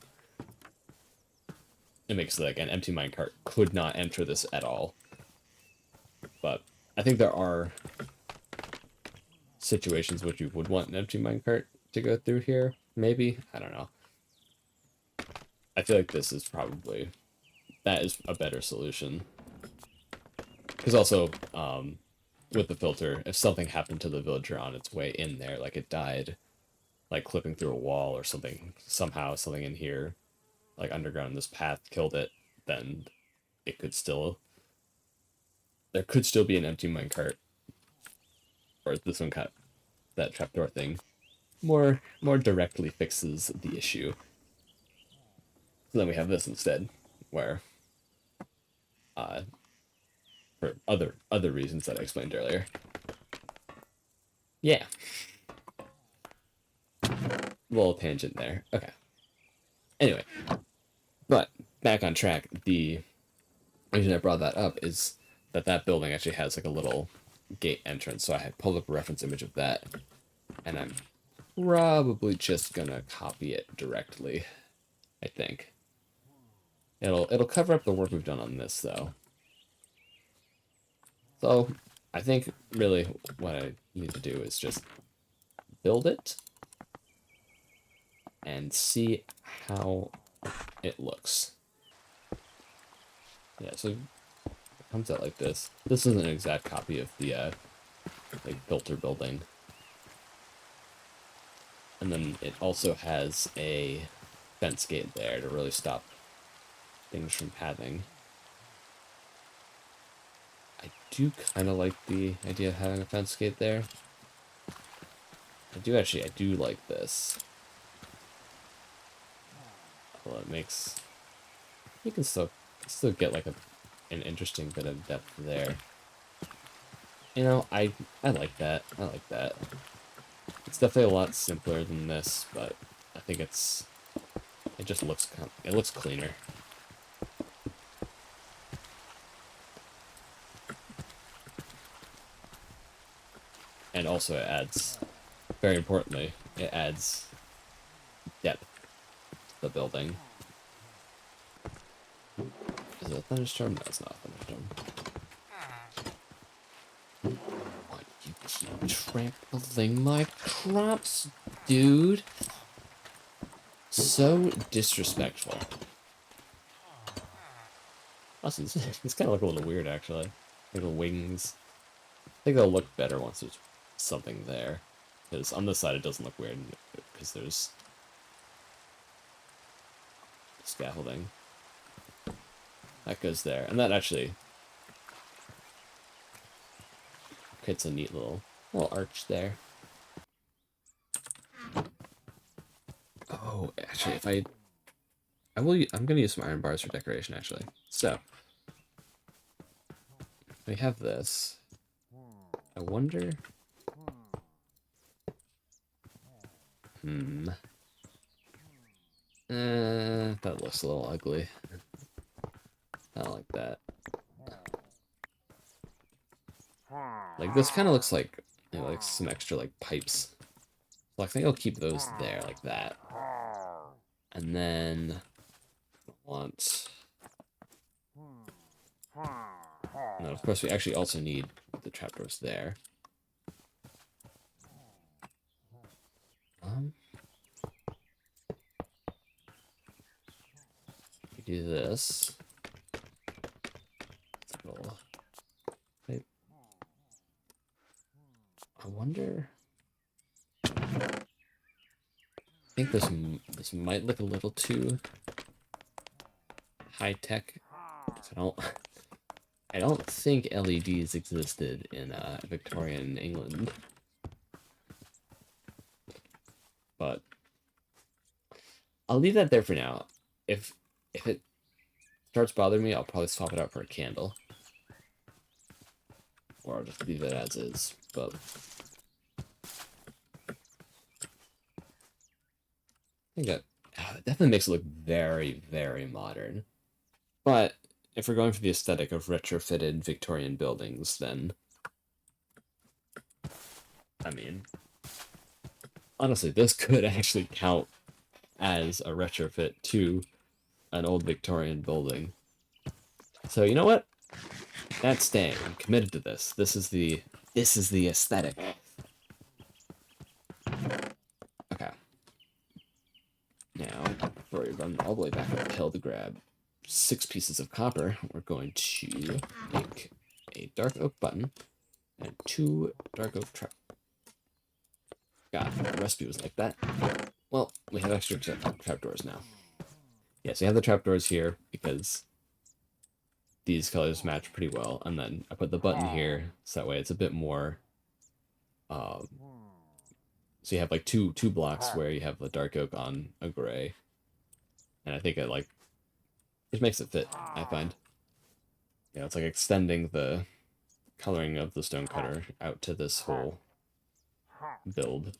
[SPEAKER 1] It makes like an empty minecart could not enter this at all. But I think there are situations which you would want an empty minecart to go through here. Maybe, I don't know. I feel like that is a better solution. Because also, with the filter, if something happened to the villager on its way in there, like it died, like clipping through a wall or something, somehow something in here, like underground in this path killed it, then it could still, there could still be an empty minecart, or this one cut that trapdoor thing more directly fixes the issue. So then we have this instead, where uh, for other reasons that I explained earlier. Yeah. Little tangent there. Okay. Anyway, but back on track. The reason I brought that up is that that building actually has like a little gate entrance. So I had pulled up a reference image of that, and I'm probably just gonna copy it directly. I think it'll cover up the work we've done on this though. So I think really what I need to do is just build it and see how it looks. Yeah, so it comes out like this. This isn't an exact copy of the like filter building. And then it also has a fence gate there to really stop things from pathing. I do kind of like the idea of having a fence gate there. I do like this. Well, it makes, you can still get like an interesting bit of depth there. You know, I like that. I like that. It's definitely a lot simpler than this, but I think it just looks it looks cleaner. And also it adds, very importantly, it adds depth to the building. Is it a thunderstorm? No, it's not a thunderstorm. Why do you keep trampling my crops, dude? So disrespectful. Also, this kind of look a little weird, actually. Like the wings. I think they'll look better once there's something there. Because on this side it doesn't look weird, because there's scaffolding. That goes there. And that actually creates a neat little arch there. Oh, actually, if I'm gonna use some iron bars for decoration, actually. So, we have this. I wonder. That looks a little ugly. I don't like that. Like, this kind of looks like, you know, like some extra, like, pipes. So I think I'll keep those there, like that. And then, I want... And then, of course, we actually also need the trapdoors there. We do this. Wait. I wonder... I think this might look a little too high-tech. I don't think LEDs existed in Victorian England. But I'll leave that there for now. If it starts bothering me, I'll probably swap it out for a candle. Or I'll just leave it as is. But I think that it definitely makes it look very, very modern. But if we're going for the aesthetic of retrofitted Victorian buildings, then I mean, honestly, this could actually count as a retrofit to an old Victorian building. So you know what? That's staying. I'm committed to this. This is the aesthetic. Okay. Now, before we run all the way back up the hill to grab 6 pieces of copper, we're going to make a dark oak button. And 2 dark oak trap. God, the recipe was like that. Well, we have extra trapdoors now. Yeah, so you have the trapdoors here because these colors match pretty well, and then I put the button here so that way it's a bit more. Um, so you have like two blocks where you have the dark oak on a gray, and I think it like it makes it fit. I find. Yeah, it's like extending the coloring of the stonecutter out to this whole build.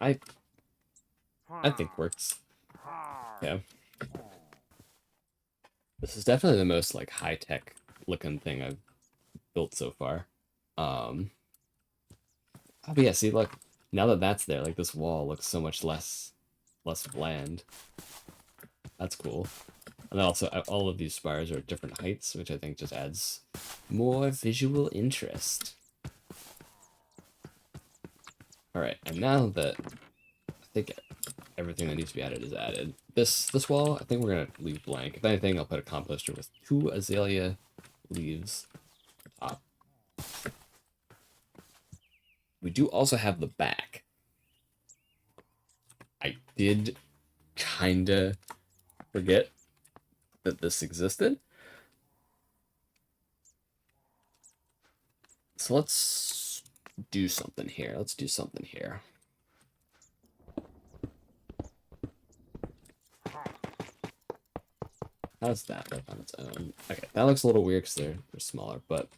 [SPEAKER 1] I think works. Yeah. This is definitely the most like high-tech looking thing I've built so far. Oh, but yeah, see, look, now that that's there, like this wall looks so much less bland. That's cool. And then also all of these spires are at different heights, which I think just adds more visual interest. All right, and now that I think everything that needs to be added is added, this wall I think we're gonna leave blank. If anything, I'll put a composter with 2 azalea leaves top. We do also have the back. I did kinda forget that this existed. So let's do something here. Let's do something here. How does that look on its own? Okay, that looks a little weird because they're smaller, but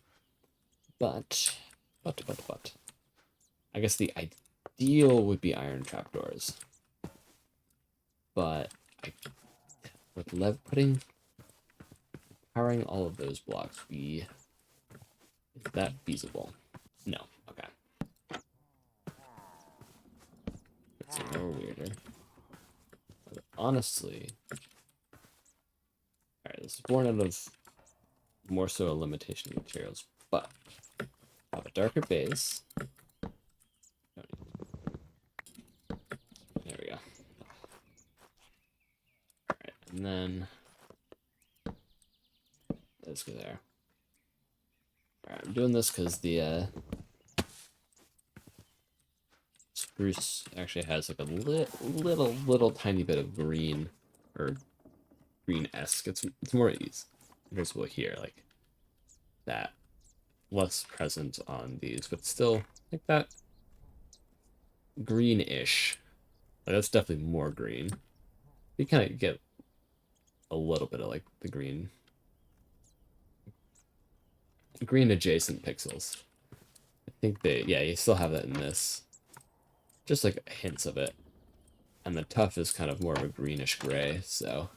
[SPEAKER 1] I guess the ideal would be iron trapdoors. But with powering all of those blocks, is that feasible? No. Okay. It's a little weirder. But honestly, alright, this is born out of more so a limitation of materials, but I have a darker base. There we go. Alright, and then let's go there. Alright, I'm doing this because the spruce actually has like a little tiny bit of green, or green-esque. It's more visible here, like that. Less present on these, but still like that greenish. Like, that's definitely more green. You kind of get a little bit of like the green adjacent pixels. I think you still have that in this. Just like hints of it. And the tuff is kind of more of a greenish gray, so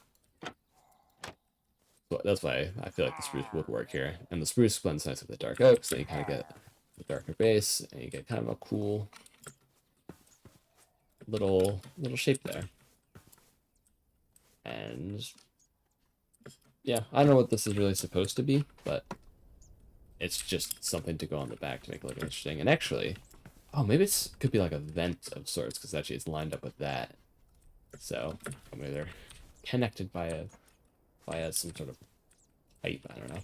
[SPEAKER 1] that's why I feel like the spruce would work here. And the spruce blends nice with the dark oak, so you kind of get the darker base, and you get kind of a cool little shape there. And yeah, I don't know what this is really supposed to be, but it's just something to go on the back to make it look interesting. And actually, oh, maybe it could be like a vent of sorts, because actually it's lined up with that. So maybe they're connected by some sort of pipe. I don't know.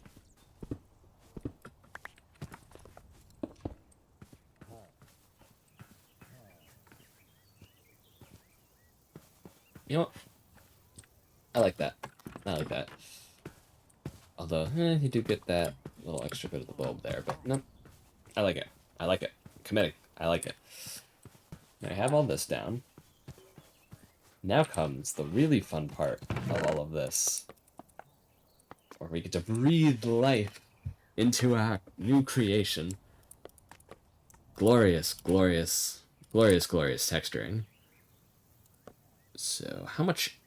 [SPEAKER 1] You know what? I like that. I like that. Although, you do get that little extra bit of the bulb there, but no. I like it. I like it. Committing. I like it. Now I have all this down. Now comes the really fun part of all of this, where we get to breathe life into our new creation. Glorious, glorious, glorious, glorious texturing. So, how much...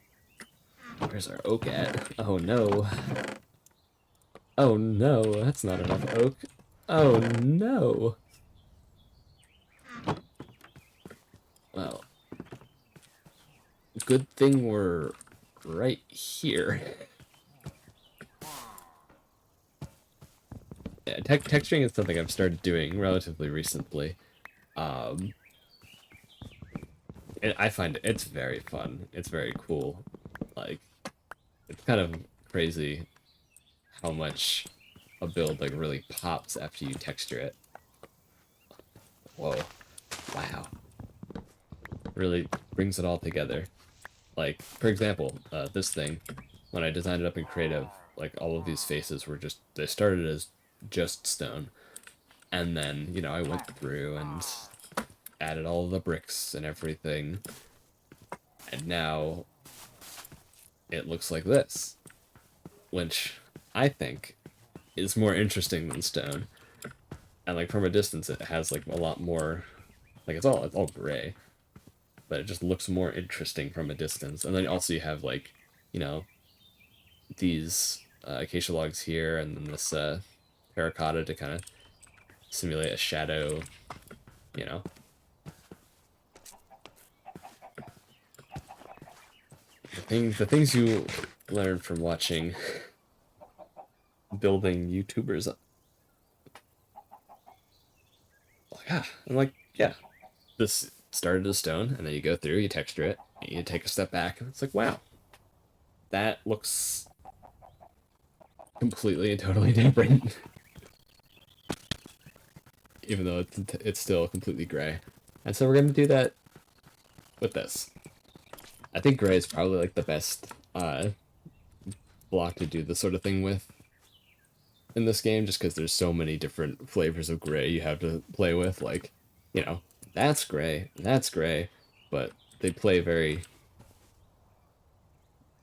[SPEAKER 1] Where's our oak at? Oh no. Oh no, that's not enough oak. Oh no. Well, good thing we're right here. Yeah, texturing is something I've started doing relatively recently. And I find it's very fun. It's very cool. Like, it's kind of crazy how much a build like really pops after you texture it. really brings it all together. Like, for example, this thing, when I designed it up in creative, like all of these faces were just, they started as just stone. And then, you know, I went through and added all the bricks and everything. And now it looks like this, which I think is more interesting than stone. And like from a distance, it has like a lot more, like it's all gray, but it just looks more interesting from a distance. And then also you have like, you know, these acacia logs here, and then this terracotta to kind of simulate a shadow, you know. The things you learn from watching building YouTubers. I'm like, yeah, this started as stone, and then you go through, you texture it, and you take a step back, and it's like, wow, that looks completely and totally different. Even though it's still completely gray. And so we're going to do that with this. I think gray is probably like the best block to do this sort of thing with in this game, just because there's so many different flavors of gray you have to play with. Like, you know, that's gray, but they play very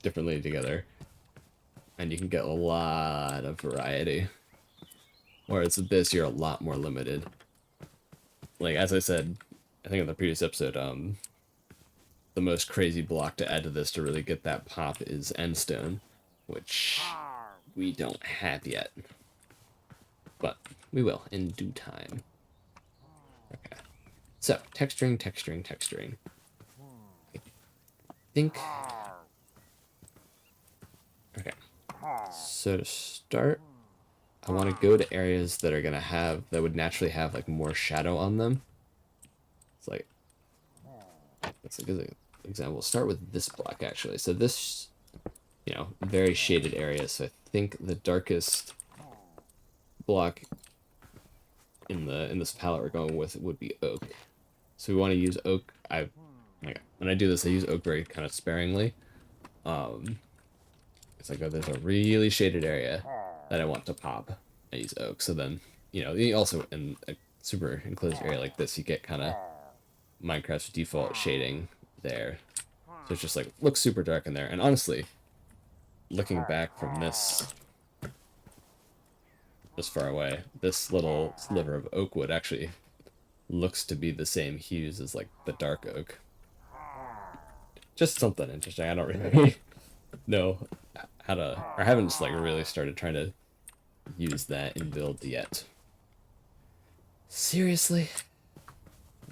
[SPEAKER 1] differently together, and you can get a lot of variety. Whereas with this, you're a lot more limited. Like, as I said, I think in the previous episode, the most crazy block to add to this to really get that pop is endstone, which we don't have yet. But we will in due time. Okay. So, texturing. I think... Okay. So to start, I want to go to areas that are going to have, that would naturally have like more shadow on them. It's like, that's a good example. We'll start with this block actually. So this, you know, very shaded area. So I think the darkest block in this palette we're going with would be oak. So we want to use oak. When I do this, I use oak very kind of sparingly. It's like, oh, there's a really shaded area that I want to pop. I use oak. So then, you know, you also in a super enclosed area like this, you get kind of Minecraft's default shading there. So it's just like, looks super dark in there. And honestly, looking back from this far away, this little sliver of oak wood actually looks to be the same hues as like the dark oak. Just something interesting. I don't really know how to, or I haven't just like really started trying to use that in build yet. Seriously?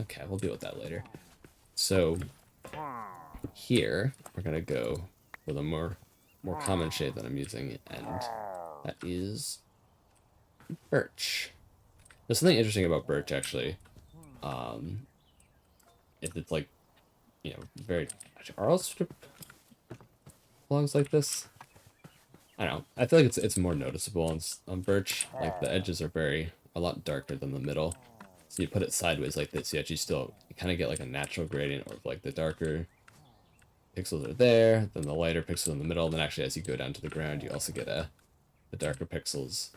[SPEAKER 1] Okay, we'll deal with that later. So here we're gonna go with a more common shade that I'm using, and that is birch. There's something interesting about birch actually. If it's like, you know, very, are all strip logs like this? I don't know. I feel like it's more noticeable on birch. Like the edges are a lot darker than the middle. So you put it sideways like this, you kind of get like a natural gradient, or like the darker pixels are there, then the lighter pixels in the middle, and then actually as you go down to the ground, you also get the darker pixels.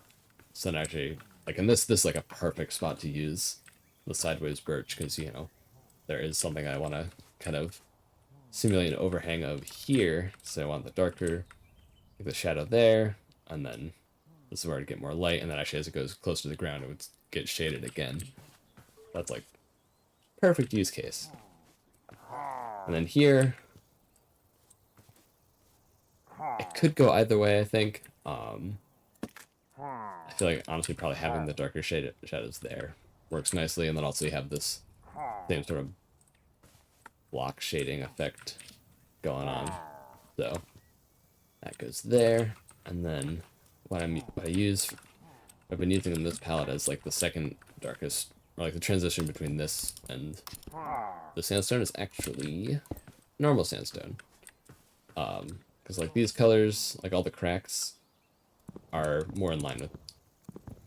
[SPEAKER 1] So then actually, like in this is like a perfect spot to use the sideways birch, because, you know, there is something I want to kind of simulate an overhang of here, so I want the darker, like the shadow there, and then this is where to get more light, and then actually as it goes close to the ground, it would get shaded again. That's like perfect use case. And then here, it could go either way, I think. I feel like honestly probably having the darker shadows there works nicely, and then also you have this same sort of block shading effect going on. So that goes there, and then what I've been using in this palette as like the second darkest, or like the transition between this and the sandstone, is actually normal sandstone. Because like these colors, like all the cracks, are more in line with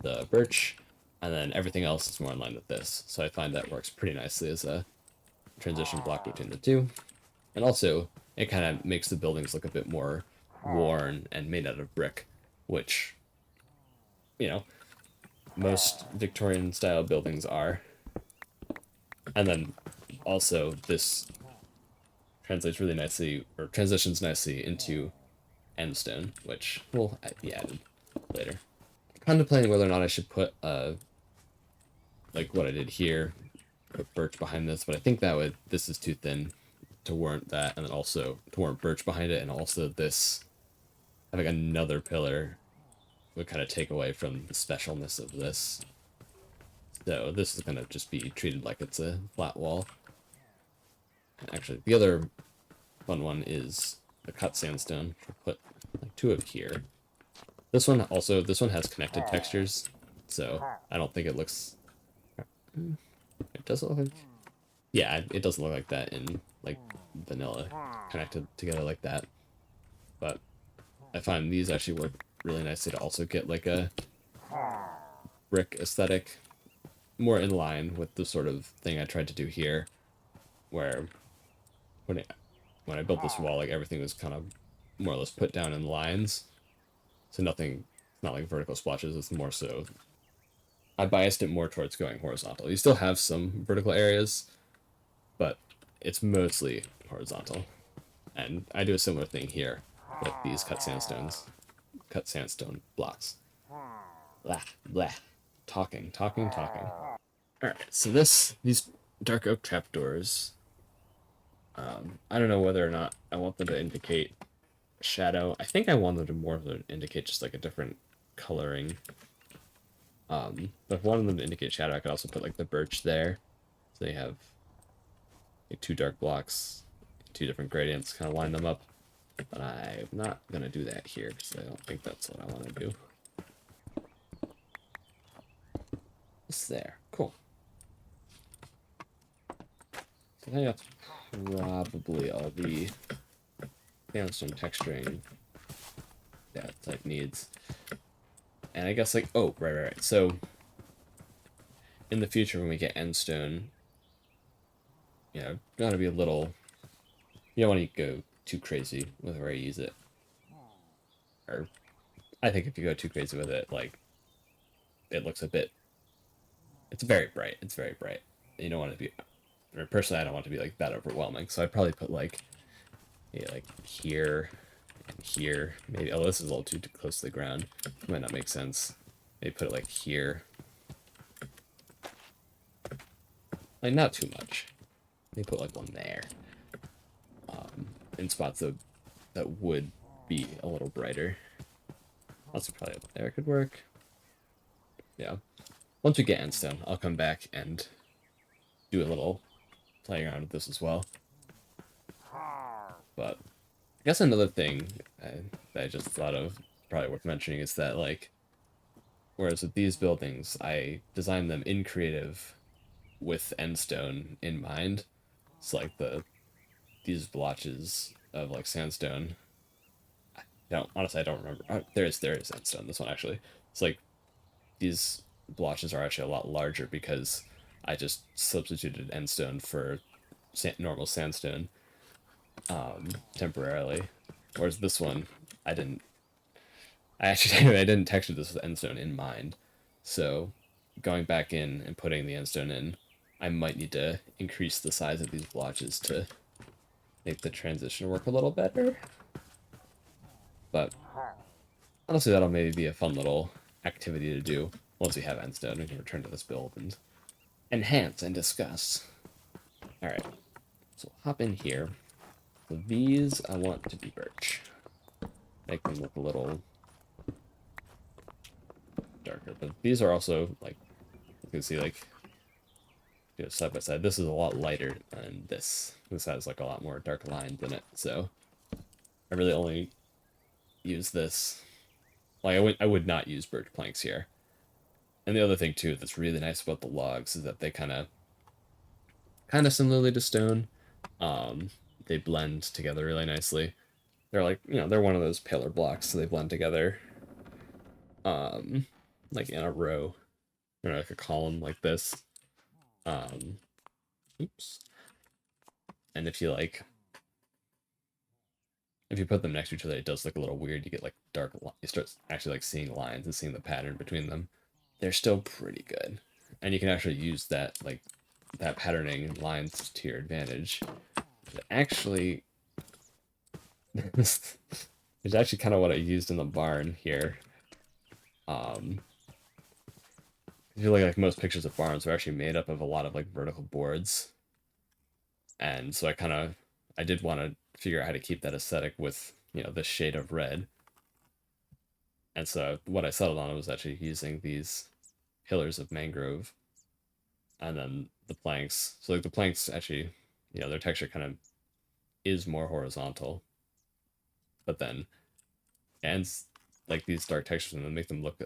[SPEAKER 1] the birch, and then everything else is more in line with this. So I find that works pretty nicely as a transition block between the two. And also, it kind of makes the buildings look a bit more worn and made out of brick, which, you know, most Victorian style buildings are. And then also, this translates really nicely, or transitions nicely into endstone, which will be added later. Contemplating whether or not I should put like what I did here, put birch behind this, but I think that this is too thin to warrant that, and then also to warrant birch behind it, and also this having another pillar would kind of take away from the specialness of this. So this is gonna just be treated like it's a flat wall. And actually, the other fun one is the cut sandstone. We'll put like 2 of here. This one has connected textures, so I don't think it looks. It doesn't look like. Yeah, it doesn't look like that in like vanilla connected together like that. But I find these actually work really nicely to also get like a brick aesthetic, more in line with the sort of thing I tried to do here, where when I built this wall, like everything was kind of more or less put down in lines, so nothing, not like vertical splotches. It's more so I biased it more towards going horizontal. You still have some vertical areas, but it's mostly horizontal. And I do a similar thing here with these cut sandstone blocks. Blah, blah. Talking. Alright, so these dark oak trapdoors, I don't know whether or not I want them to indicate shadow. I think I want them to more to indicate just like a different coloring. But if I wanted them to indicate shadow, I could also put like the birch there. So they have like 2 dark blocks, 2 different gradients, kind of line them up. But I'm not going to do that here because I don't think that's what I want to do. It's there. Cool. So I think that's probably all the sandstone texturing that type needs. And I guess like, oh, right. So in the future when we get endstone, you know, gotta be a little, you don't want to go too crazy with where you use it. Or I think if you go too crazy with it, like, it looks a bit, it's very bright. You don't want it to be, or personally, I don't want it to be like that overwhelming. So I'd probably put like, yeah, like here and here. Maybe, oh, this is a little too close to the ground. Might not make sense. Maybe put it like here. Like, not too much. Maybe put like one there. In spots that would be a little brighter. Also, probably up there could work. Yeah. Once we get endstone, I'll come back and do a little playing around with this as well. But I guess another thing that I just thought of, probably worth mentioning, is that like, whereas with these buildings, I designed them in creative with endstone in mind. It's like these blotches of like sandstone. I don't remember. Oh, there is endstone. This one actually. It's like these blotches are actually a lot larger because I just substituted endstone for normal sandstone temporarily. Whereas this one, I didn't. I actually I didn't texture this with endstone in mind. So going back in and putting the endstone in, I might need to increase the size of these blotches to make the transition work a little better. But honestly, that'll maybe be a fun little activity to do once we have endstone. We can return to this build and enhance and discuss. Alright, so we'll hop in here. So these I want to be birch. Make them look a little darker. But these are also, like, you can see, like, you know, side by side. This is a lot lighter than this. This has, like, a lot more dark lines in it. So I really only use this. Like, I would not use birch planks here. And the other thing, too, that's really nice about the logs is that they kind of similarly to stone, they blend together really nicely. They're like, you know, they're one of those pillar blocks, so they blend together, like in a row, or like a column like this. Oops. And if you put them next to each other, it does look a little weird. You get like you start actually like seeing lines and seeing the pattern between them. They're still pretty good, and you can actually use that patterning lines to your advantage. But actually, this is actually kind of what I used in the barn here. I feel like most pictures of barns are actually made up of a lot of like vertical boards, and so I did want to figure out how to keep that aesthetic with this shade of red. And so what I settled on was actually using these pillars of mangrove, and then the planks. So like the planks actually, their texture kind of is more horizontal, but then and like these dark textures and then make them look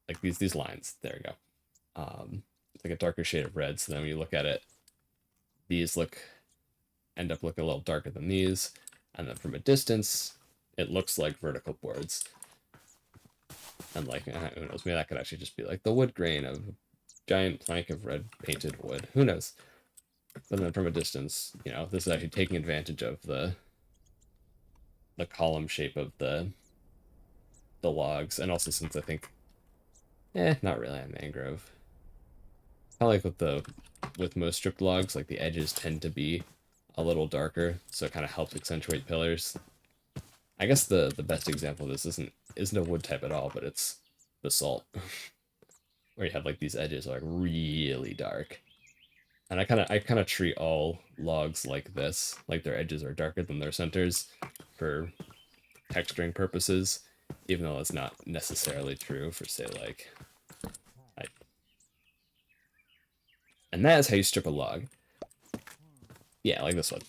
[SPEAKER 1] like these lines. There you go. It's like a darker shade of red. So then when you look at it, these end up looking a little darker than these, and then from a distance, it looks like vertical boards. And like, who knows? Maybe that could actually just be like the wood grain of a giant plank of red painted wood. Who knows? But then from a distance, this is actually taking advantage of the column shape of the logs, and also since I think, not really on mangrove. Kind of like with most stripped logs, like the edges tend to be a little darker, so it kind of helps accentuate pillars. I guess the best example of this isn't a wood type at all, but it's basalt, where you have like these edges are like really dark. And I kind of treat all logs like this, like their edges are darker than their centers for texturing purposes, even though it's not necessarily true for say like I, and that is how you strip a log. Yeah, like this one.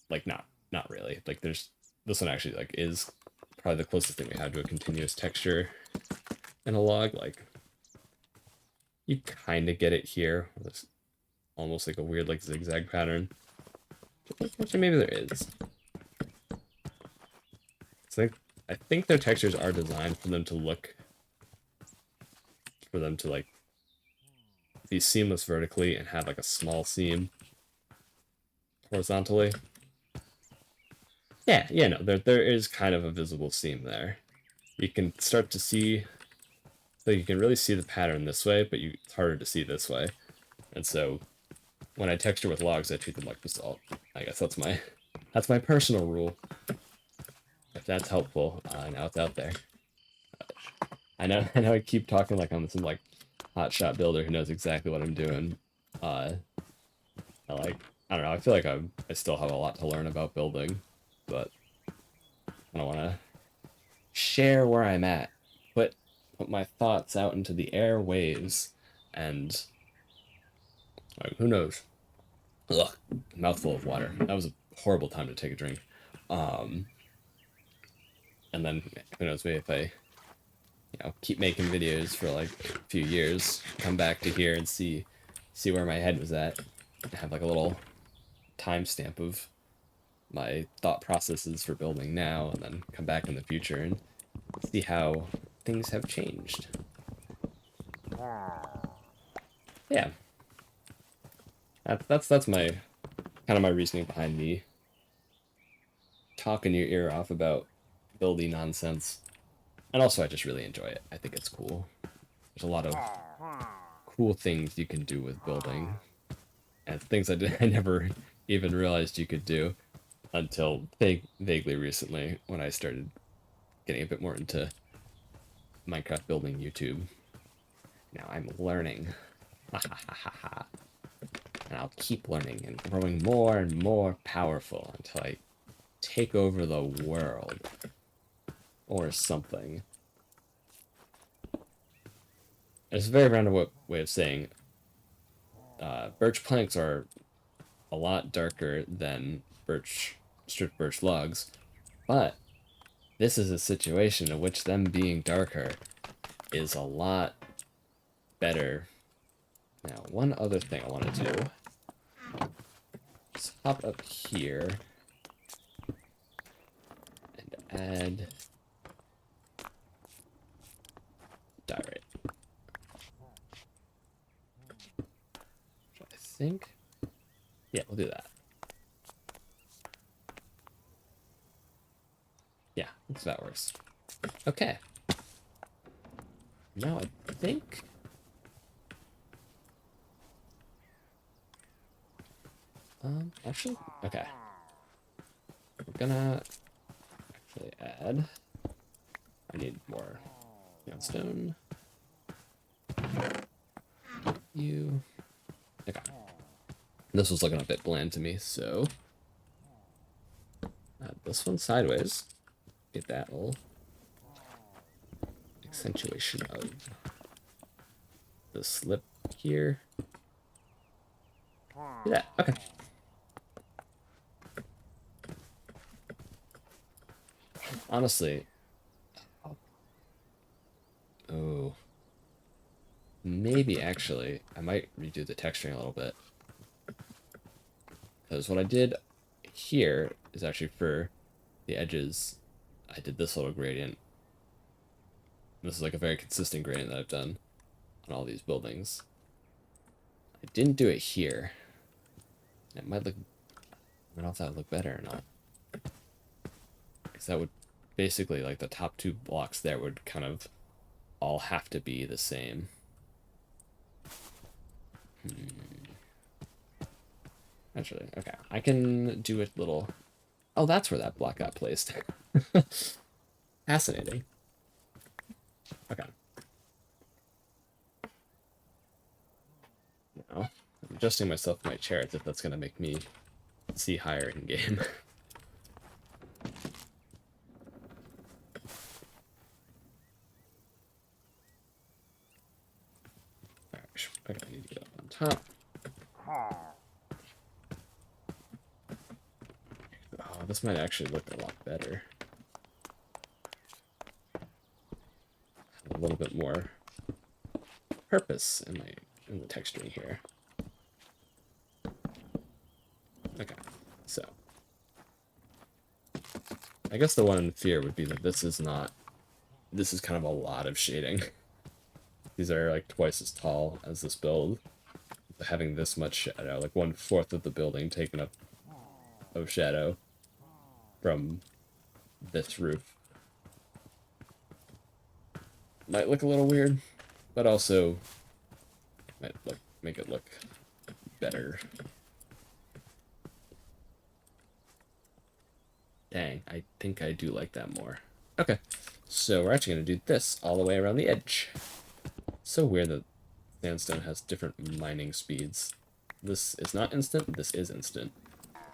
[SPEAKER 1] Like not really. Like this one actually like is probably the closest thing we have to a continuous texture in a log. Like you kind of get it here. It's almost like a weird like zigzag pattern. Actually, maybe there is. So I think their textures are designed for them to like be seamless vertically and have like a small seam horizontally. Yeah, no, there is kind of a visible seam there. You can start to see, so you can really see the pattern this way, but it's harder to see this way. And so when I texture with logs, I treat them like basalt. I guess that's my personal rule. If that's helpful, now it's out there. I know I keep talking like I'm some like hotshot builder who knows exactly what I'm doing. Uh, I don't know. I feel like I still have a lot to learn about building, but I don't want to share where I'm at. Put my thoughts out into the airwaves, and like, who knows? Ugh, mouthful of water. That was a horrible time to take a drink. Um, and then who knows? Maybe if I keep making videos for like a few years, come back to here and see where my head was at, have like a little timestamp of my thought processes for building now, and then come back in the future and see how things have changed. Yeah, that's my kind of my reasoning behind me talking your ear off about building nonsense. And also, I just really enjoy it. I think it's cool. There's a lot of cool things you can do with building, and things I never even realized you could do until vaguely recently when I started getting a bit more into Minecraft building YouTube. Now I'm learning. And I'll keep learning and growing more and more powerful until I take over the world. Or something. It's a very roundabout way of saying birch planks are a lot darker than stripped birch logs, but this is a situation in which them being darker is a lot better. Now, one other thing I want to do is hop up here and add diorite. I think Yeah, we'll do that. Yeah, that's that works. Okay. Now I think... actually, okay. We're gonna actually add... I need more stone. You... Okay. This was looking a bit bland to me, so... this one sideways. Get that little accentuation of the slip here. Do that. Okay. Honestly, oh, maybe actually I might redo the texturing a little bit, because what I did here is actually for the edges. I did this little gradient. This is like a very consistent gradient that I've done on all these buildings. I didn't do it here. It might look... I don't know if that would look better or not. Because that would basically, like, the top two blocks there would kind of all have to be the same. Actually, okay. I can do a little... Oh, that's where that block got placed. Fascinating. Okay. Now, I'm adjusting myself to my chair as if that's going to make me see higher in game. Okay, I need to get up on top. Oh, this might actually look a lot better. A little bit more purpose in the texturing here. Okay, so I guess the one fear would be that this is kind of a lot of shading. These are like twice as tall as this build. Having this much shadow, like 1/4 of the building taken up of shadow from this roof, might look a little weird, but also might make it look better. Dang, I think I do like that more. Okay, so we're actually going to do this all the way around the edge. So weird that sandstone has different mining speeds. This is not instant, this is instant.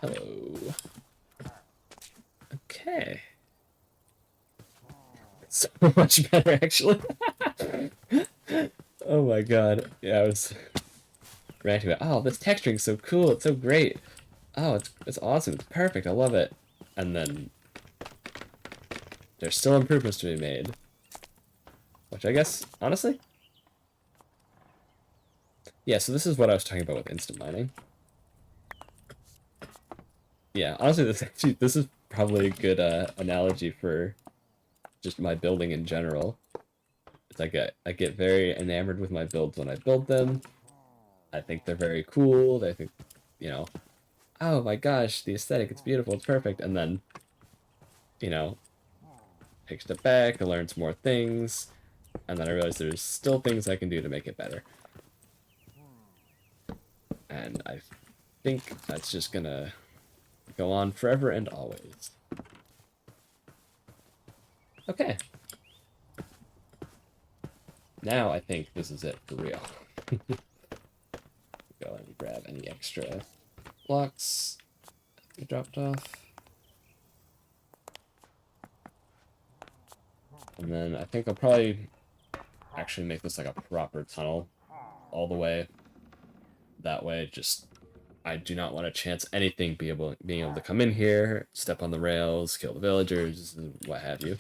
[SPEAKER 1] Hello. Okay. So much better, actually. Oh my god. Yeah, I was ranting about, oh, this texturing's so cool, it's so great. Oh, it's awesome, it's perfect, I love it. And then there's still improvements to be made. Which I guess, honestly... Yeah, so this is what I was talking about with instant mining. Yeah, honestly, this is probably a good analogy for just my building in general. It's like I get very enamored with my builds when I build them. I think they're very cool. I think, oh my gosh, the aesthetic, it's beautiful, it's perfect. And then, take a step back, I learn some more things, and then I realize there's still things I can do to make it better. And I think that's just gonna go on forever and always. Okay. Now I think this is it for real. Go and grab any extra blocks we dropped off. And then I think I'll probably actually make this like a proper tunnel all the way that way. Just, I do not want to chance anything being able to come in here, step on the rails, kill the villagers, what have you.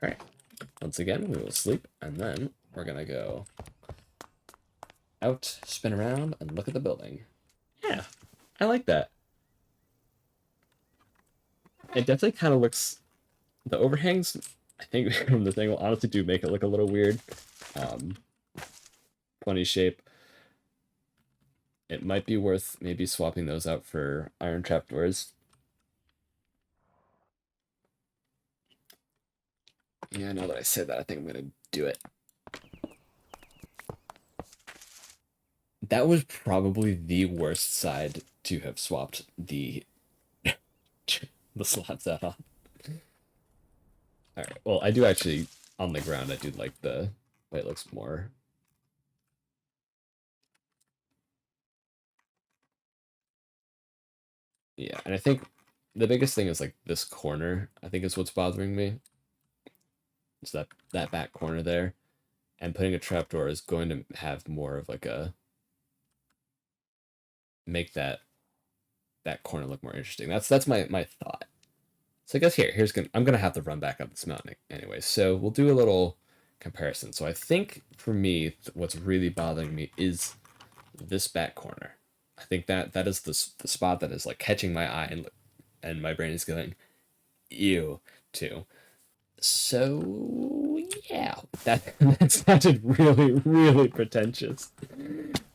[SPEAKER 1] Alright, once again, we will sleep, and then we're gonna go out, spin around, and look at the building. Yeah, I like that. It definitely kind of looks... The overhangs, I think, from the thing will honestly do make it look a little weird. pointy shape. It might be worth maybe swapping those out for iron trapdoors. Yeah, now that I said that, I think I'm gonna do it. That was probably the worst side to have swapped the the slabs out on. Alright, well, I do actually, on the ground, I do like the way it looks more. Yeah, and I think the biggest thing is like this corner, I think is what's bothering me. It's that back corner there. And putting a trapdoor is going to have more of like a make that corner look more interesting. That's my thought. So I guess I'm gonna have to run back up this mountain anyway. So we'll do a little comparison. So I think for me, what's really bothering me is this back corner. I think that is the spot that is like catching my eye and my brain is going, ew, too. So yeah, that sounded really, really pretentious.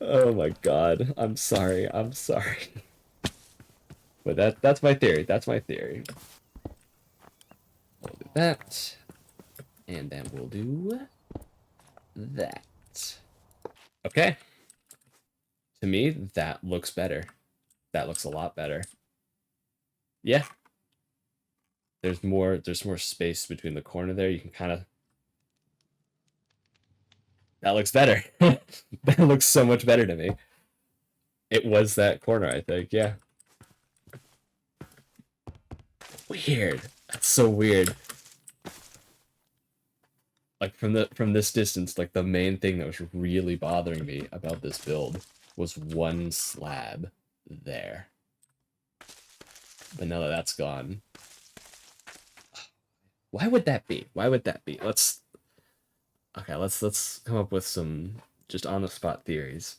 [SPEAKER 1] Oh my god. I'm sorry. I'm sorry. But that's my theory. That's my theory. We'll do that. And then we'll do that. Okay. To me, that looks better. That looks a lot better. Yeah. There's more space between the corner there. You can kind of that looks better. That looks so much better to me. It was that corner, I think. Yeah. Weird. That's so weird. Like from this distance, like the main thing that was really bothering me about this build was one slab there. But now that that's gone, why would that be? Why would that be? Let's come up with some just on the spot theories.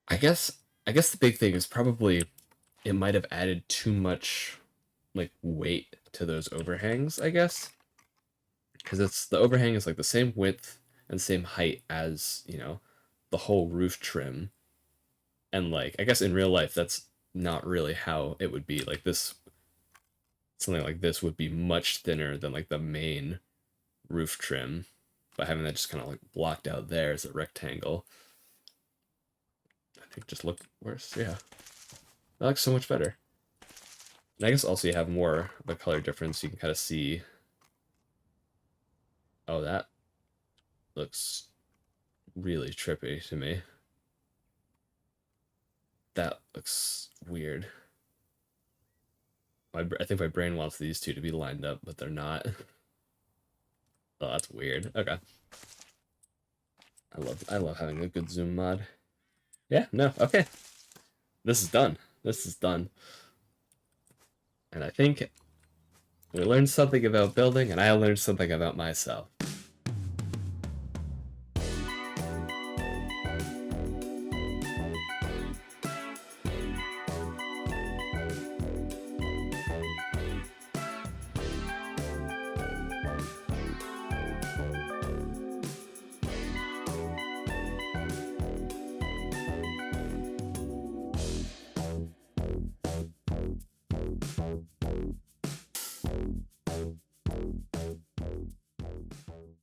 [SPEAKER 1] I guess the big thing is probably it might have added too much like weight to those overhangs, I guess. Because the overhang is like the same width and same height as, the whole roof trim. And like I guess in real life that's not really how it would be. Like this something like this would be much thinner than like the main roof trim. But having that just kind of like blocked out there as a rectangle, I think just looked worse. Yeah. That looks so much better. And I guess also you have more of a color difference. You can kind of see, oh, that looks really trippy to me. That looks weird. I think my brain wants these two to be lined up, but they're not. Oh, that's weird. Okay. I love having a good zoom mod. Yeah, no, okay. This is done. This is done. And I think we learned something about building, and I learned something about myself.